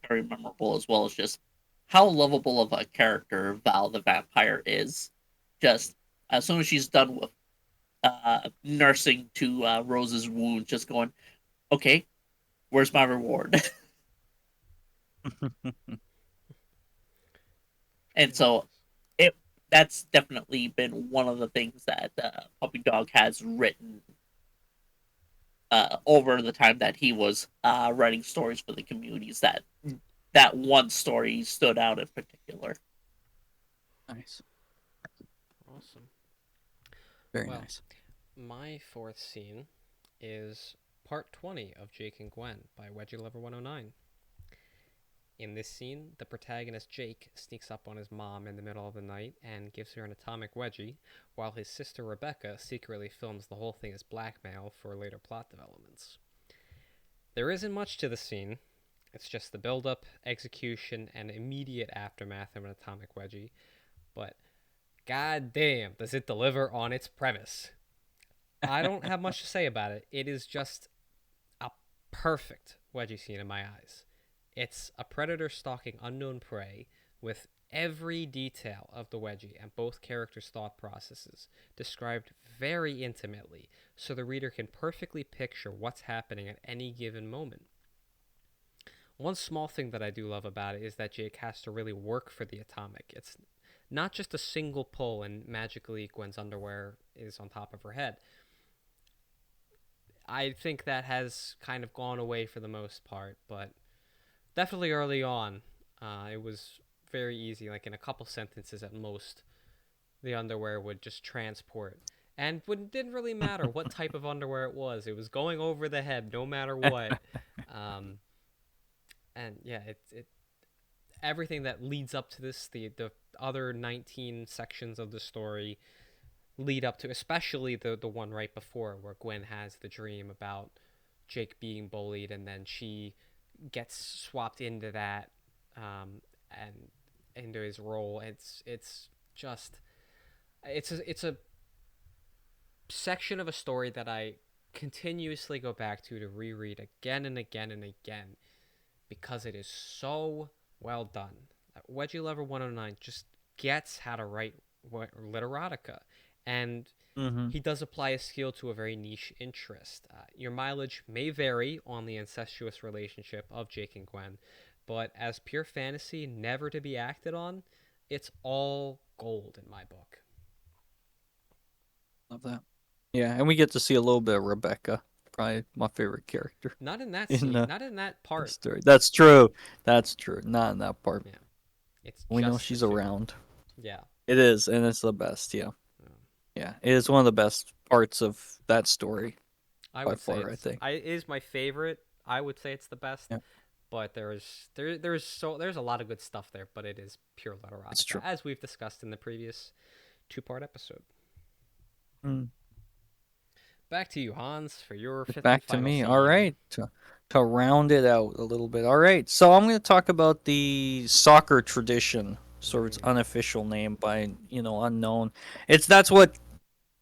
very memorable, as well as just how lovable of a character Val the Vampire is. Just as soon as she's done with nursing to Rose's wound, just going, okay, where's my reward? And Yes. so it that's definitely been one of the things that Puppy Dog has written over the time that he was writing stories for the communities. That one story stood out in particular. Nice. Awesome. Very Well, nice. my fourth scene is part 20 of Jake and Gwen by Wedgie Lover 109. In this scene, the protagonist Jake sneaks up on his mom in the middle of the night and gives her an atomic wedgie, while his sister Rebecca secretly films the whole thing as blackmail for later plot developments. There isn't much to the scene. It's just the build-up, execution, and immediate aftermath of an atomic wedgie, but god damn, does it deliver on its premise. I don't have much to say about it. It is just a perfect wedgie scene in my eyes. It's a predator stalking unknown prey with every detail of the wedgie and both characters' thought processes described very intimately so the reader can perfectly picture what's happening at any given moment. One small thing that I do love about it is that Jake has to really work for the atomic. It's not just a single pull and magically Gwen's underwear is on top of her head. I think that has kind of gone away for the most part, but definitely early on, it was very easy. Like in a couple sentences at most, the underwear would just transport. And it didn't really matter what type of underwear it was. It was going over the head no matter what. Um, and yeah, it everything that leads up to this, the other 19 sections of the story lead up to, especially the one right before where Gwen has the dream about Jake being bullied, and then she gets swapped into that, and into his role. It's just it's a section of a story that I continuously go back to reread again and again and again because it is so well done. Wedgie Lover 109 just gets how to write literotica, and Mm-hmm. he does apply a skill to a very niche interest. Your mileage may vary on the incestuous relationship of Jake and Gwen, but as pure fantasy, never to be acted on, it's all gold in my book. Love that. Yeah, and we get to see a little bit of Rebecca, probably my favorite character Not in that in scene, not in that the part. story. That's true. That's true. Not in that part. Yeah, it's We know just the she's two. around. Yeah. It is, and it's the best. Yeah, yeah. It is one of the best parts of that story I by would say far. I think. it is my favorite. I would say it's the best, Yeah, but there's a lot of good stuff there, but it is pure it's erotica, true. as we've discussed in the previous two-part episode. Mm. Back to you, Hans, for your fifth and Back to final me. All scene. right. To round it out a little bit. All right. So I'm going to talk about the soccer tradition, sort of its Mm. unofficial name by unknown. That's what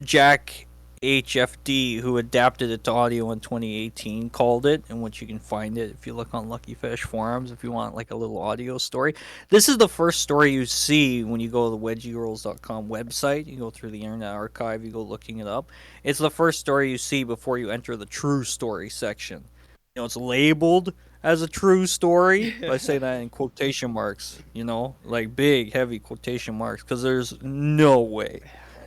Jack HFD, who adapted it to audio in 2018, called it, and which you can find it if you look on Lucky Fish forums if you want like a little audio story. This is the first story you see when you go to the wedgiegirls.com website. You go through the Internet Archive, you go looking it up. It's the first story you see before you enter the true story section. It's labeled as a true story, but I say that in quotation marks, like big, heavy quotation marks, because there's no way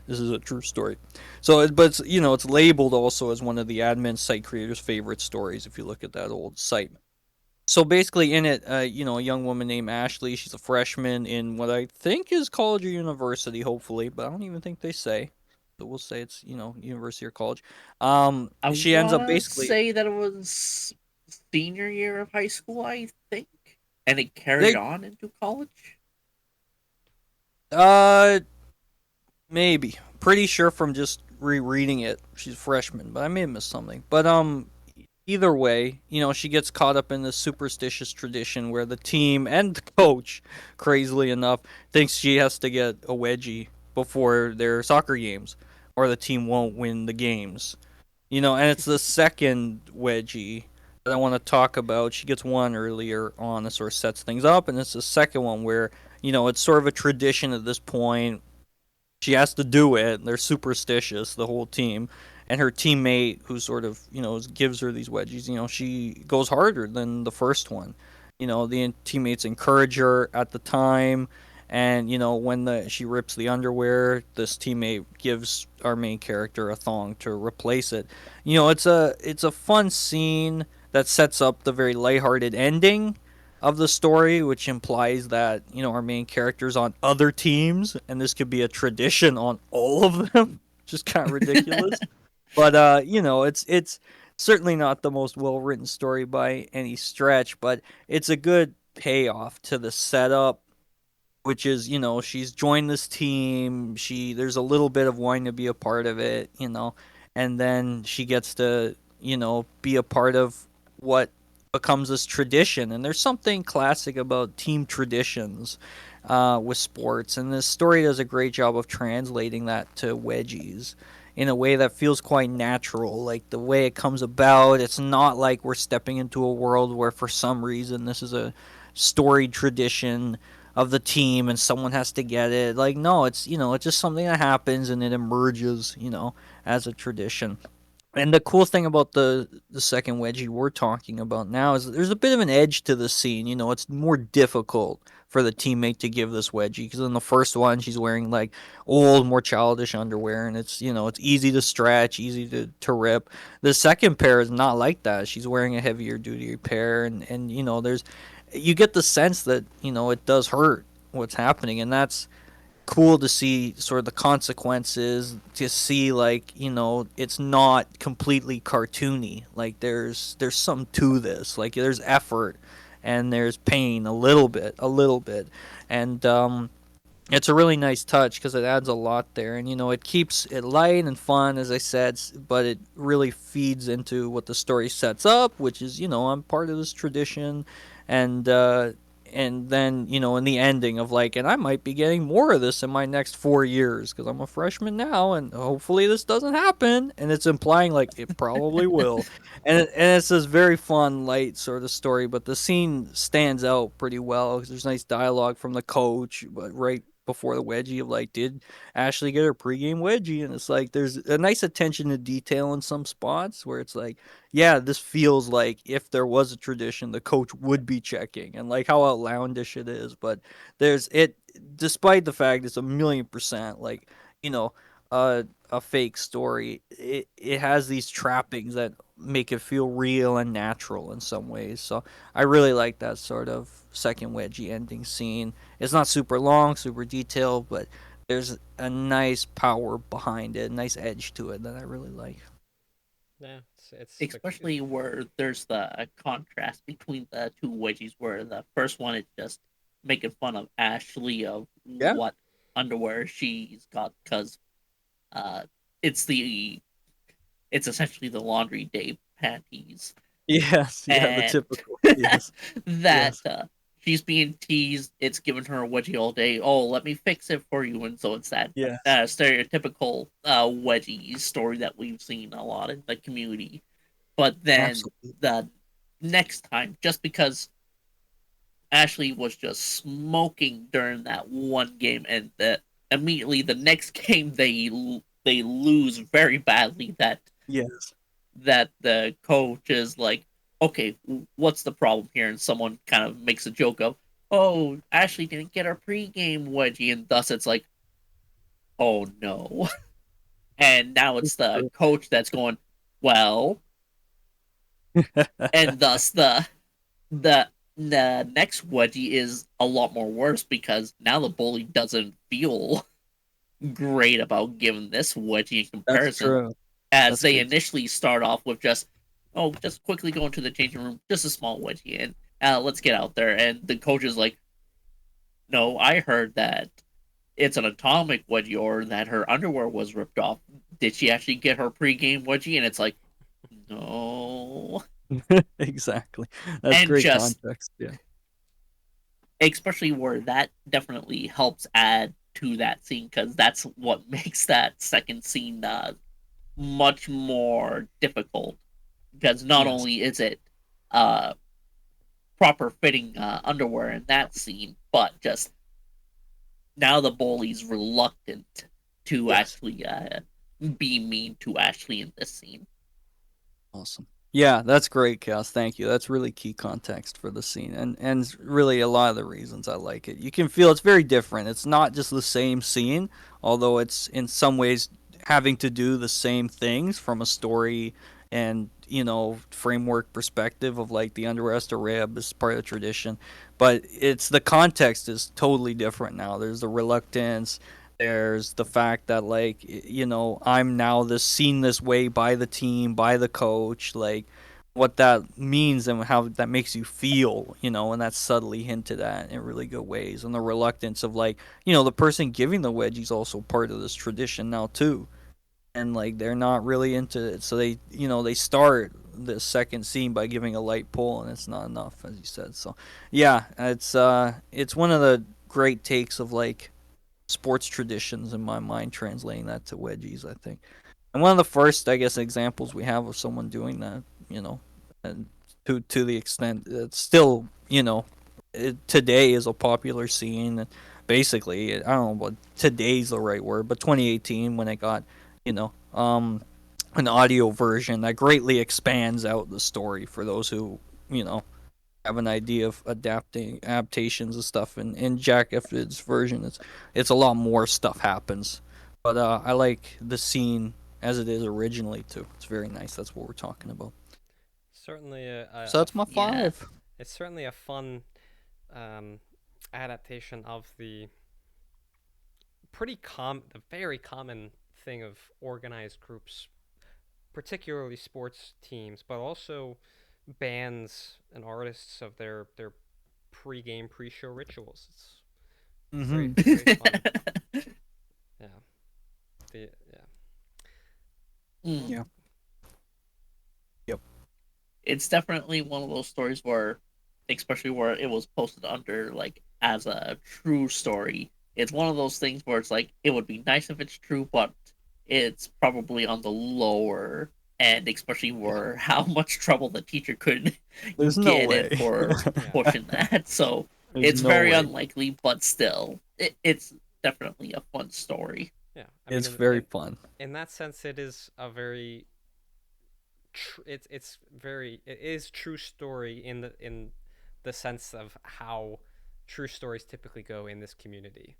this is a true story. So, but it's labeled also as one of the admin site creators' favorite stories. If you look at that old site. So basically, in it, a young woman named Ashley. She's a freshman in what I think is college or university, hopefully, but I don't even think they say. So we'll say it's university or college. I She ends up wanna basically say that it was senior year of high school, I think, and it carried they on into college. uh maybe pretty sure from just rereading it she's a freshman, but I may have missed something. But either way, she gets caught up in this superstitious tradition where the team and the coach, crazily enough, thinks she has to get a wedgie before their soccer games, or the team won't win the games. And it's the second wedgie that I want to talk about. She gets one earlier on that sort of sets things up, and it's the second one where, it's sort of a tradition at this point. She has to do it. They're superstitious, the whole team. And her teammate, who sort of, gives her these wedgies, she goes harder than the first one. The teammates encourage her at the time. And, when she rips the underwear, this teammate gives our main character a thong to replace it. It's a fun scene that sets up the very lighthearted ending of the story, which implies that our main character's on other teams, and this could be a tradition on all of them, just kind of ridiculous. But it's certainly not the most well written story by any stretch, but it's a good payoff to the setup, which is she's joined this team. There's a little bit of wanting to be a part of it, and then she gets to be a part of what becomes this tradition. And there's something classic about team traditions with sports, and this story does a great job of translating that to wedgies in a way that feels quite natural. Like the way it comes about, it's not like we're stepping into a world where for some reason this is a storied tradition of the team and someone has to get it. Like no, it's just something that happens and it emerges, as a tradition. And the cool thing about the second wedgie we're talking about now is that there's a bit of an edge to the scene. It's more difficult for the teammate to give this wedgie because in the first one she's wearing like old, more childish underwear, and it's easy to stretch, easy to rip. The second pair is not like that. She's wearing a heavier duty pair, and there's you get the sense that it does hurt what's happening, and that's cool to see sort of the consequences, to see like it's not completely cartoony. Like there's some to this, like there's effort and there's pain a little bit, and it's a really nice touch because it adds a lot there, and it keeps it light and fun, as I said, but it really feeds into what the story sets up, which is I'm part of this tradition, and and then in the ending of like, and I might be getting more of this in my next 4 years because I'm a freshman now, and hopefully this doesn't happen. And it's implying like it probably will, and it's this very fun, light sort of story. But the scene stands out pretty well because there's nice dialogue from the coach, but right before the wedgie of like, did Ashley get her pregame wedgie? And it's like there's a nice attention to detail in some spots where it's like, yeah, this feels like if there was a tradition, the coach would be checking, and like how outlandish it is. But there's it, despite the fact it's 1,000,000% like, you know, a fake story. It has these trappings that make it feel real and natural in some ways. So I really like that sort of second wedgie ending scene. It's not super long, super detailed, but there's a nice power behind it, a nice edge to it that I really like. Yeah, it's Especially where there's the contrast between the two wedgies, where the first one is just making fun of Ashley of Yeah. what underwear she's got, because uh, it's the it's essentially the laundry day panties, Yes. Yeah. The and typical. Yes. that Yes. she's being teased. It's giving her a wedgie all day. Oh, let me fix it for you, and so it's that Yes. stereotypical wedgie story that we've seen a lot in the community. But then Absolutely. the next time, just because Ashley was just smoking during that one game, and that immediately the next game they lose very badly. Yes. That the coach is like, okay, what's the problem here? And someone kind of makes a joke of, oh, Ashley didn't get her pregame wedgie, and thus it's like, oh no. And now it's It's the true. coach that's going, well, and thus the the next wedgie is a lot more worse, because now the bully doesn't feel great about giving this wedgie in That's comparison, true. as That's they good. initially start off with just, oh, just quickly go into the changing room, just a small wedgie, and let's get out there. And the coach is like, no, I heard that it's an atomic wedgie, or that her underwear was ripped off. Did she actually get her pregame wedgie? And it's like, no. Exactly. That's And great just, context. Yeah. especially where that definitely helps add to that scene, because that's what makes that second scene much more difficult, because not Yes. only is it uh, proper fitting underwear in that scene, but just now the bully's reluctant to Yes. actually be mean to Ashley in this scene. Awesome. Yeah, that's great, Chaos. Thank you. That's really key context for the scene, and really a lot of the reasons I like it. You can feel it's very different. It's not just the same scene, although it's in some ways having to do the same things from a story and framework perspective of like the underarrest or rib is part of the tradition, but it's the context is totally different now. There's the reluctance, there's the fact that like I'm now this seen this way by the team, by the coach, like what that means and how that makes you feel, and that's subtly hinted at in really good ways. And the reluctance of like, the person giving the wedgie's also part of this tradition now too, and like they're not really into it, so they start the second scene by giving a light pull, and it's not enough, as you said. So yeah, it's one of the great takes of like sports traditions in my mind, translating that to wedgies, I think. And one of the first, I guess, examples we have of someone doing that, and to the extent it's still, today is a popular scene. And basically, I don't know what today's the right word, but 2018 when it got, you know, um, an audio version that greatly expands out the story for those who, you know, have an idea of adapting adaptations of stuff. In Jack Efford's version, it's a lot more stuff happens. But I like the scene as it is originally too. It's very nice. That's what we're talking about. certainly So that's my Yeah. five. it's certainly a fun um, adaptation of the very common thing of organized groups, particularly sports teams, but also bands and artists of their pre-game pre-show rituals. It's Mm-hmm. great fun. Yeah. Yeah. Mm. Yeah. Yep. It's definitely one of those stories where especially where it was posted under like as a true story. It's one of those things where it's like it would be nice if it's true, but it's probably on the lower end, especially Yeah. where how much trouble the teacher could There's no get in way. for Yeah. pushing that. So There's it's no very way. unlikely, but still, it's definitely a fun story. Yeah. I mean, It's very fun. in that sense, it is a very it is true story in the sense of how true stories typically go in this community.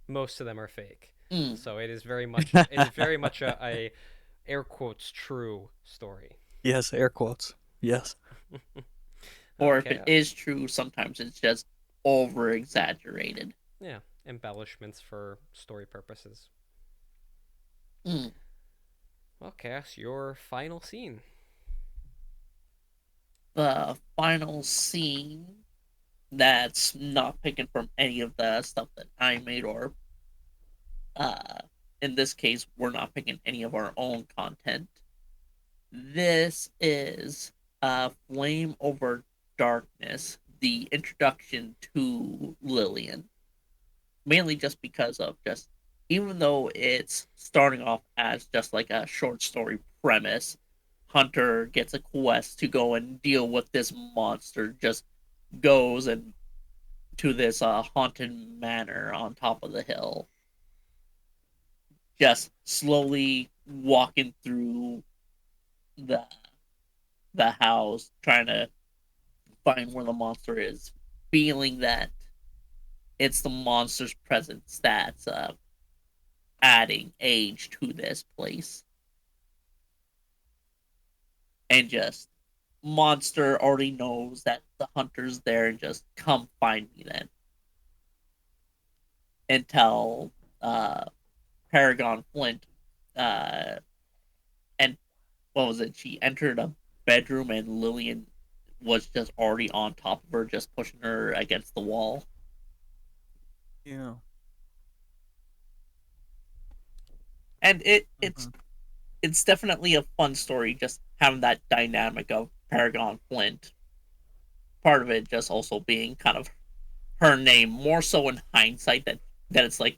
Most of them are fake, Mm. so it is very much a air quotes true story. Yes, air quotes. Yes. Or if Okay, it is true, sometimes it's just over exaggerated. yeah, embellishments for story purposes. Mm. Okay, that's your final scene. The final scene that's not picking from any of the stuff that I made, or uh, in this case, we're not picking any of our own content. This is Flame Over Darkness, the introduction to Lillian. Mainly just because of just, even though it's starting off as just like a short story premise, Hunter gets a quest to go and deal with this monster, just goes and to this haunted manor on top of the hill, just slowly walking through the the house, trying to find where the monster is, feeling that it's the monster's presence that's adding age to this place, and just monster already knows that the hunter's there, and just come find me then, until uh Paragon Flint uh and what was it? She entered a bedroom and Lillian was just already on top of her, just pushing her against the wall. Yeah. And Mhm. it's definitely a fun story, just having that dynamic of Paragon Flint. Part of it just also being kind of her name, more so in hindsight that it's like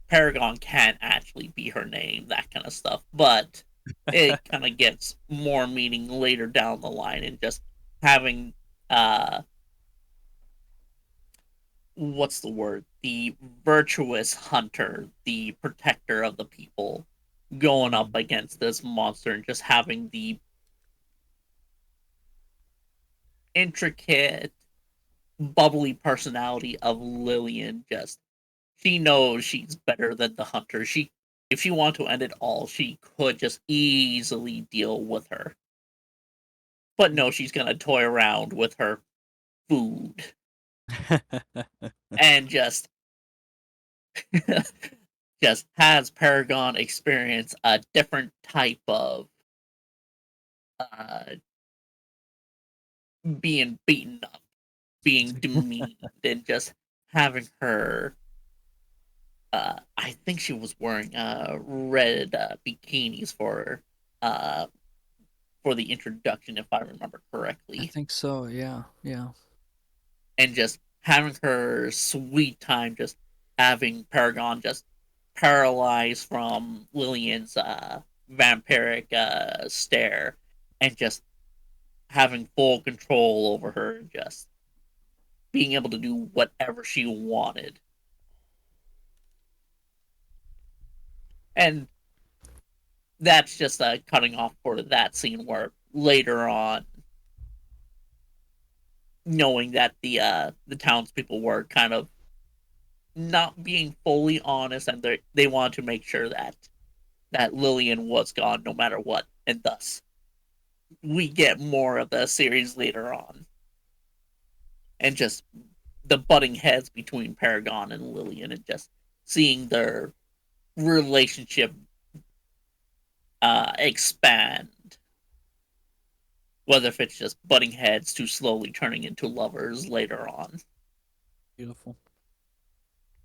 Paragon can't actually be her name, that kind of stuff. But it kind of gets more meaning later down the line, and just having uh what's the word? The virtuous hunter, the protector of the people, going up Mhm. against this monster, and just having the intricate, bubbly personality of Lillian. Just, she knows she's better than the hunter. She, if she wanted to end it all, she could just easily deal with her. But no, she's gonna toy around with her food and just just has Paragon experience a different type of uh, being beaten up, being demeaned, and just having her. I think she was wearing red bikinis uh, for the introduction, if I remember I correctly, think so. Yeah. Yeah. and just having her sweet time, just having Paragon just paralyzed from Lillian's vampiric stare, and just having full control over her, just being able to do whatever she wanted. And that's just a cutting off part of that scene, where later on, knowing that the townspeople were kind of not being fully honest, and they wanted to make sure that Lillian was gone no matter what, and thus we get more of the series later on, and just the butting heads between Paragon and Lillian, and just seeing their relationship expand, whether if it's just butting heads to slowly turning into lovers later on. Beautiful.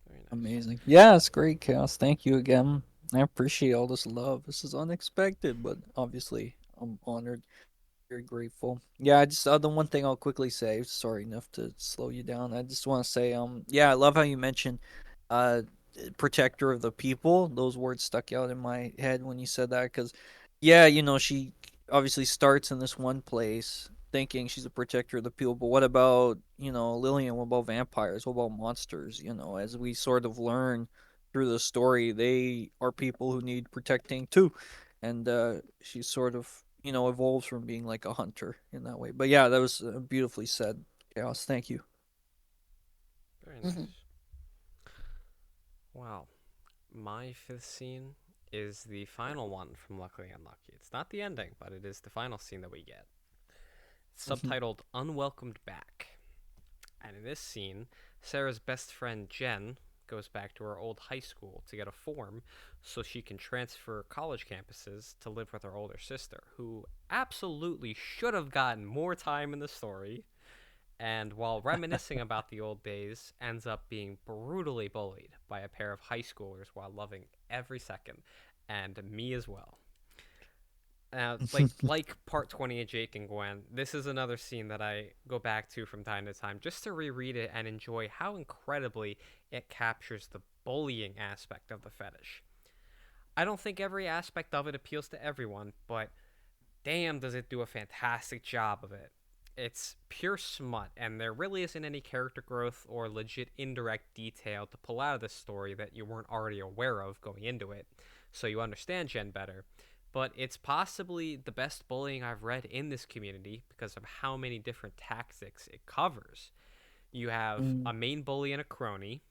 Very nice. Amazing. Yeah, it's great, Chaos. Thank you again. I appreciate all this love. This is unexpected, but obviously I'm honored Very grateful. Yeah, I just the one thing I'll quickly say. Sorry, enough to slow you down. I just want to say, yeah, I love how you mentioned, uh, protector of the people. Those words stuck out in my head when you said that, because, yeah, she obviously starts in this one place thinking she's a protector of the people, but what about Lillian? What about vampires? What about monsters? As we sort of learn through the story, they are people who need protecting too, and she sort of evolves from being like a hunter in that way. But yeah, that was beautifully said, Chaos. Thank you. Very Mm-hmm. nice. Wow. My fifth scene is the final one from Luckily Unlucky. It's not the ending, but it is the final scene that we get. It's Hmm. subtitled Unwelcomed Back. And in this scene, Sarah's best friend Jen goes back to her old high school to get a form so she can transfer college campuses to live with her older sister, who absolutely should have gotten more time in the story, and while reminiscing about the old days, ends up being brutally bullied by a pair of high schoolers while loving every second, and me as well. Like part 20 of Jake and Gwen, this is another scene that I go back to from time to time just to reread it and enjoy how incredibly it captures the bullying aspect of the fetish. I don't think every aspect of it appeals to everyone, but damn, does it do a fantastic job of it. It's pure smut, and there really isn't any character growth or legit indirect detail to pull out of this story that you weren't already aware of going into it, so you understand Jen better. But it's possibly the best bullying I've read in this community because of how many different tactics it covers. You have Mm, a main bully and a crony,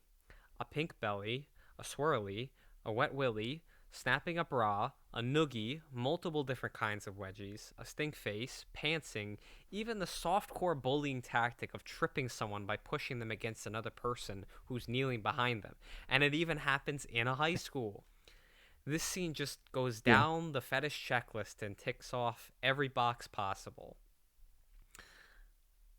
a pink belly, a swirly, a wet willy, snapping a bra, a noogie, multiple different kinds of wedgies, a stink face, pantsing, even the softcore bullying tactic of tripping someone by pushing them against another person who's kneeling behind them. And it even happens in a high school. This scene just goes yeah. down the fetish checklist and ticks off every box possible.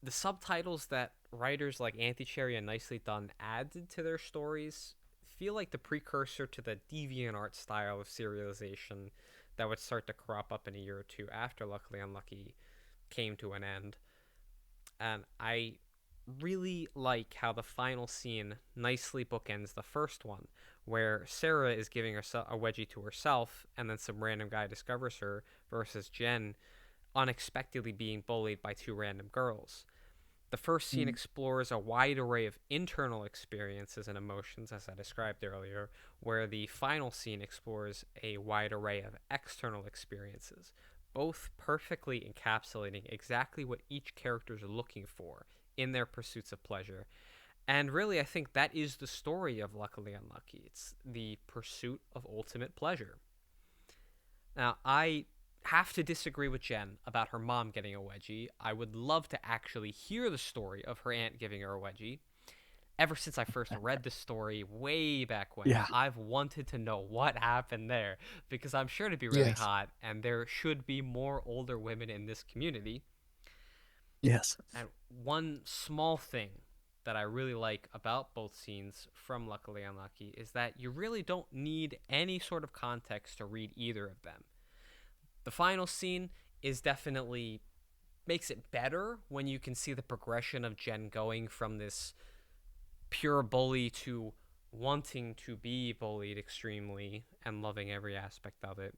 The subtitles that writers like Anticherry and Nicely Done added to their stories feel like the precursor to the deviant art style of serialization that would start to crop up in a year or two after Luckily Unlucky came to an end. And I really like how the final scene nicely bookends the first one, where Sarah is giving herself a wedgie to herself, and then some random guy discovers her, versus Jen unexpectedly being bullied by two random girls. The first scene Mm, explores a wide array of internal experiences and emotions, as I described earlier, where the final scene explores a wide array of external experiences, both perfectly encapsulating exactly what each character is looking for in their pursuits of pleasure. And really, I think that is the story of Luckily Unlucky. It's the pursuit of ultimate pleasure. Now, I have to disagree with Jen about her mom getting a wedgie. I would love to actually hear the story of her aunt giving her a wedgie. Ever since I first read the story way back when, yeah. I've wanted to know what happened there because I'm sure to be really Yes. hot and there should be more older women in this community. Yes. And one small thing that I really like about both scenes from Luckily Unlucky is that you really don't need any sort of context to read either of them. The final scene is definitely makes it better when you can see the progression of Jen going from this pure bully to wanting to be bullied extremely and loving every aspect of it.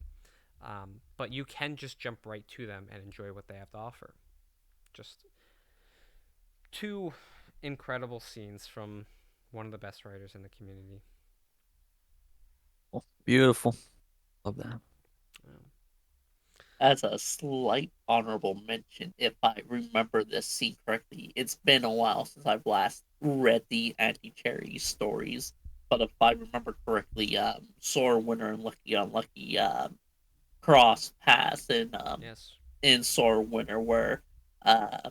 But you can just jump right to them and enjoy what they have to offer. Just two incredible scenes from one of the best writers in the community. Oh, beautiful. Love that. Um, As a slight honorable mention, if I remember this scene correctly, it's been a while since I've last read the Anti Cherry stories. But if I remember correctly, Sore Winner and Lucky Unlucky cross paths yes. in Sore Winner, where uh,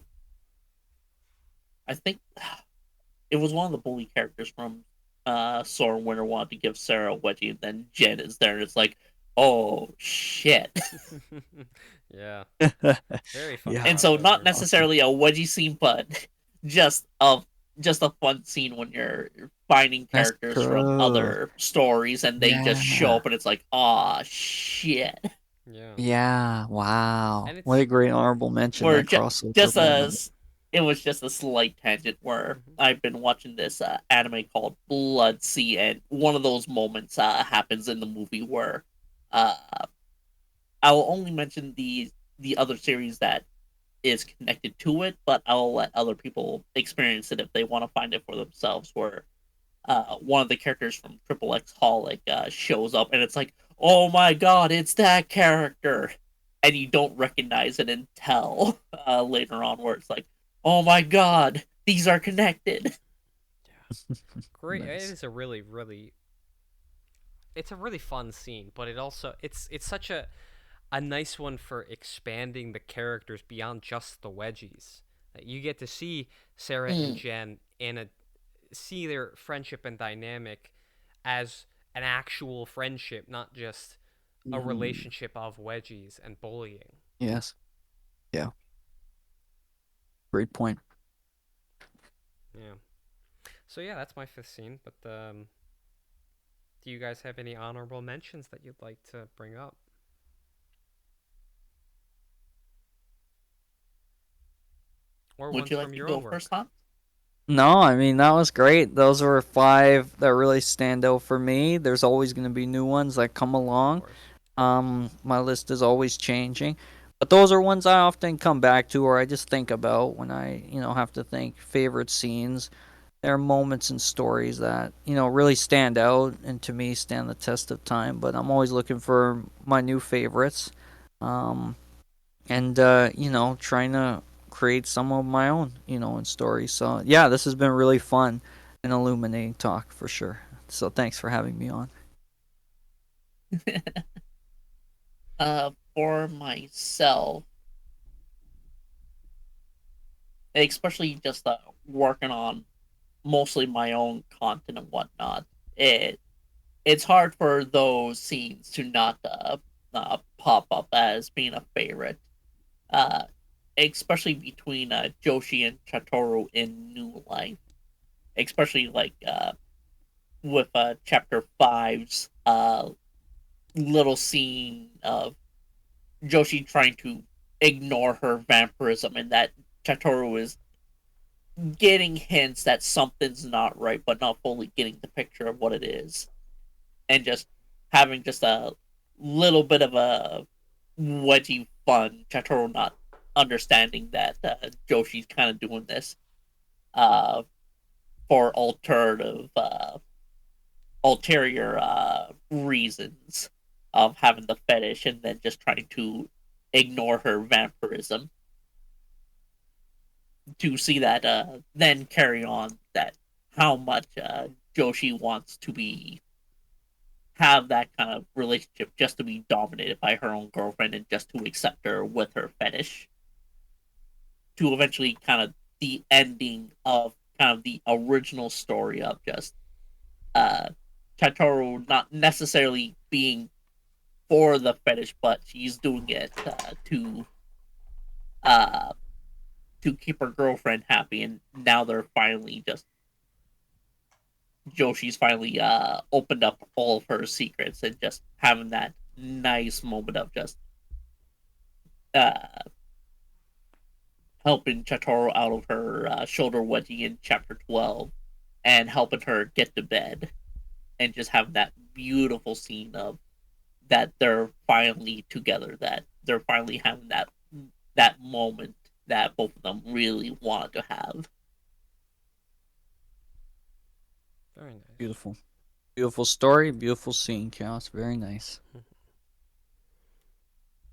I think it was one of the bully characters from Sore Winner wanted to give Sarah a wedgie, and then Jen is there, and it's like, oh shit. Yeah. Very funny Yeah. And so not crossover. Awesome. necessarily a wedgie scene, but just a just a fun scene when you're finding That's characters from true. other stories and they just show Yeah. up and it's like, ah shit. Yeah. Yeah, wow. And What it's a great honorable mention, Where that crossover just moment. as it was just a slight tangent where mhm. I've been watching this anime called Blood Sea, and one of those moments happens in the movie where uh, I'll only mention the other series that is connected to it, but I'll let other people experience it if they want to find it for themselves. Where one of the characters from Triple X Holic shows up, and it's like, oh my god, it's that character, and you don't recognize it until later on, where it's like, oh my god, these are connected. Great. It Nice. is a really, really. It's a really fun scene, but it's such a nice one for expanding the characters beyond just the wedgies. You get to see Sarah and Mm, Jen in a see their friendship and dynamic as an actual friendship, not just a Mhm. relationship of wedgies and bullying. Yes. Yeah. Great point. Yeah. So yeah, that's my fifth scene. But do you guys have any honorable mentions that you'd like to bring up, or would ones you from like to your own go first, work? Hans? No, I mean, that was great. Those were five that really stand out for me. There's always going to be new ones that come Of along. course. My list is always changing, but those are ones I often come back to, or I just think about when I have to think favorite scenes. There are moments and stories that really stand out and to me stand the test of time. But I'm always looking for my new favorites, um, and trying to create some of my own in stories. So yeah, this has been really fun and illuminating talk for sure. So thanks for having me on. For myself, especially just working on mostly my own content and whatnot, it's hard for those scenes to not pop up as being a favorite. Uh, Especially between Joshi and Chatoru in New Life. Especially like with Chapter Five's little scene of Joshi trying to ignore her vampirism, and that Chatoru is getting hints that something's not right, but not fully getting the picture of what it is, and just having just a little bit of a wedgy fun. Chatoru not understanding that Joshi's kind of doing this uh, for ulterior reasons of having the fetish, and then just trying to ignore her vampirism, to see that then carry on that how much Joshi wants to be have that kind of relationship, just to be dominated by her own girlfriend and just to accept her with her fetish, to eventually kind of the ending of kind of the original story of just uh Totoro not necessarily being for the fetish, but she's doing it uh to keep her girlfriend happy, and now they're finally just Joshi's finally opened up all of her secrets, and just having that nice moment of just uh helping Chotoro out of her shoulder wedgie in chapter 12, and helping her get to bed, and just having that beautiful scene of that they're finally together, that they're finally having that moment that both of them really wanted to have. Very nice. Beautiful. Beautiful story, beautiful scene, Chaos. Very nice.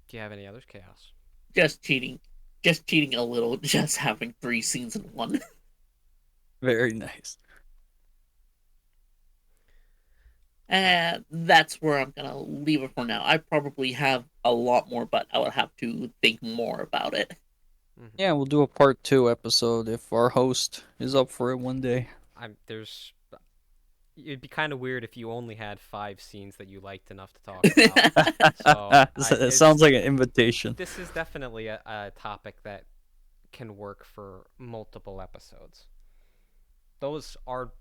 Do you have any others, Chaos? Just cheating, just cheating a little, just having three scenes in one. Very nice. Uh, And that's where I'm gonna leave it for now. I probably have a lot more, but I would have to think more about it. mm-hmm. Yeah, we'll do a part two episode if our host is up for it one day. I'm there's. It'd be kind of weird if you only had five scenes that you liked enough to talk about. So It sounds like an invitation. this is definitely a topic that can work for multiple episodes. Those are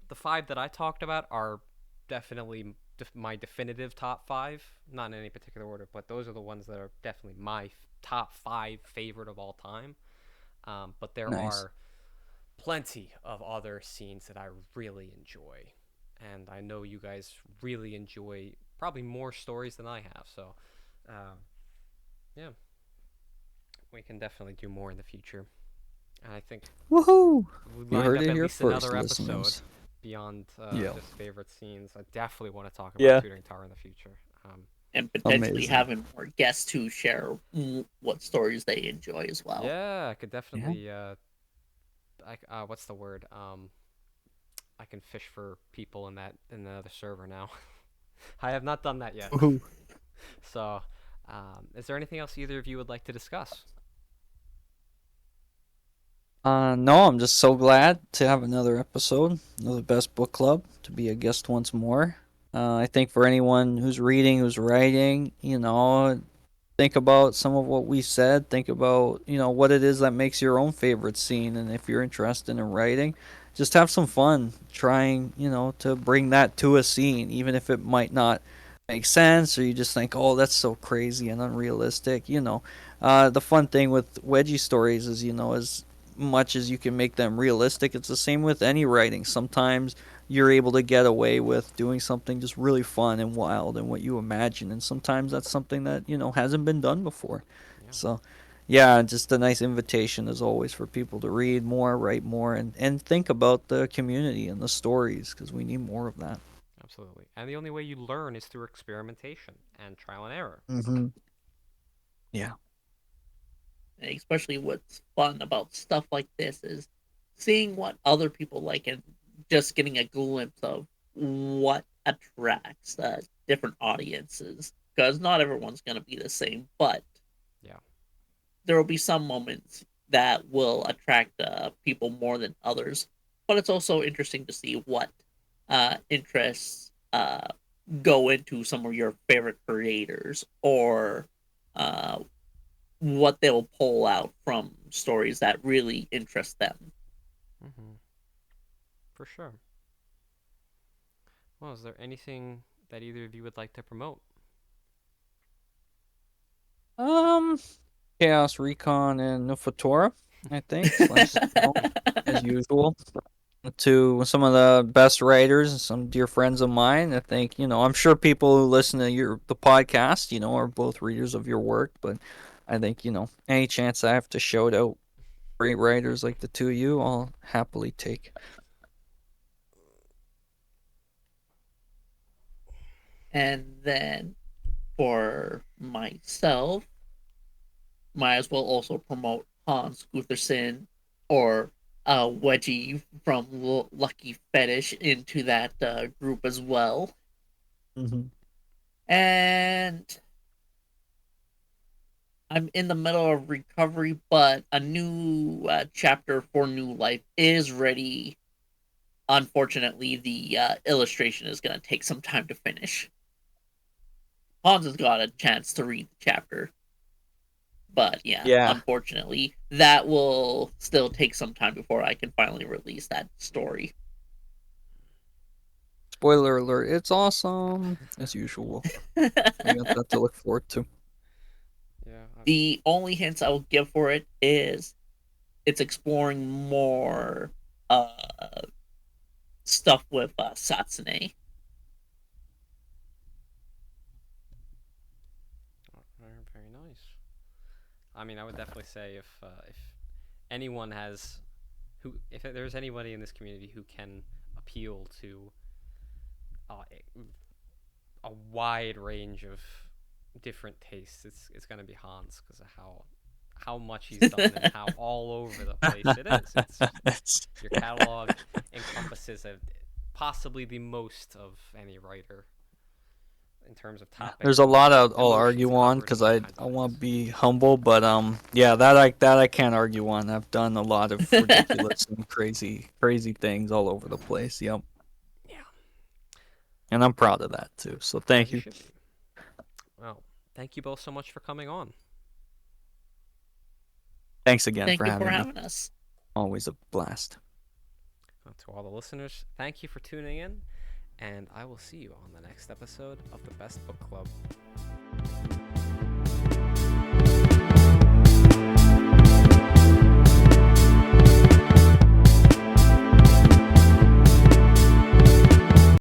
the five that I talked about are definitely my definitive top five, not in any particular order, but those are the ones that are definitely my top five favorite of all time. But there Nice. are plenty of other scenes that I really enjoy, and I know you guys really enjoy probably more stories than I have. So, uh, yeah, we can definitely do more in the future. And I think Woohoo! we You lined heard up it at here least first, another episode listeners. beyond Yeah. just favorite scenes. I definitely want to talk about Yeah. Tutoring Tower in the future. And potentially Amazing. having more guests to share what stories they enjoy as well. Yeah, I could Yeah. definitely. What's the word? I can fish for people in the other server now. I have not done that yet. Woohoo. So, is there anything else either of you would like to discuss? No, I'm just so glad to have another episode of the Best Book Club, to be a guest once more. I think for anyone who's reading, who's writing, think about some of what we said. Think about, what it is that makes your own favorite scene. And if you're interested in writing, just have some fun trying, to bring that to a scene, even if it might not make sense or you just think, oh, that's so crazy and unrealistic. The fun thing with wedgie stories is, as much as you can make them realistic, it's the same with any writing. Sometimes you're able to get away with doing something just really fun and wild and what you imagine, and sometimes that's something that hasn't been done before. Yeah, So yeah, just a nice invitation as always for people to read more, write more, and think about the community and the stories, because we need more of that. absolutely. And the only way you learn is through experimentation and trial and error. Mm-hmm. Yeah. Especially what's fun about stuff like this is seeing what other people like and just getting a glimpse of what attracts different audiences. Because not everyone's going to be the same, but Yeah, there will be some moments that will attract people more than others. But it's also interesting to see what interests go into some of your favorite creators or uh, what they'll pull out from stories that really interest them. mm-hmm. For sure. Well, is there anything that either of you would like to promote? Um, Chaos Recon and Nufatora, I think, slash as usual. To some of the best writers, some dear friends of mine. I think, I'm sure people who listen to the podcast, are both readers of your work, but I think, any chance I have to shout out great writers like the two of you, I'll happily take. And then for myself, might as well also promote Hans Gutherson or Wedgie from Lucky Fetish into that group as well. Mm-hmm. And I'm in the middle of recovery, but a new chapter for New Life is ready. Unfortunately, the illustration is going to take some time to finish. Hans has got a chance to read the chapter, but yeah, Yeah. unfortunately, that will still take some time before I can finally release that story. Spoiler alert, it's awesome, as usual. We got that to look forward to. Yeah, The only hints I will give for it is it's exploring more stuff with Satsune. very, very nice. I mean, I would definitely say if anyone has if there's anybody in this community who can appeal to uh, a wide range of different tastes, it's gonna be Hans because of how much he's done and how all over the place it is. It's It's- your catalog encompasses possibly the most of any writer in terms of topics There's a lot and I'll emotions argue on covered and because all I kinds of I want to things. be humble, but yeah, that I can't argue on. I've done a lot of ridiculous and crazy things all over the place. Yep, Yeah, and I'm proud of that too. So as thank you you. should be. Well, thank you both so much for coming on. Thanks again Thank for you for having me. having us. Always a blast. To all the listeners, thank you for tuning in, and I will see you on the next episode of the Best Book Club.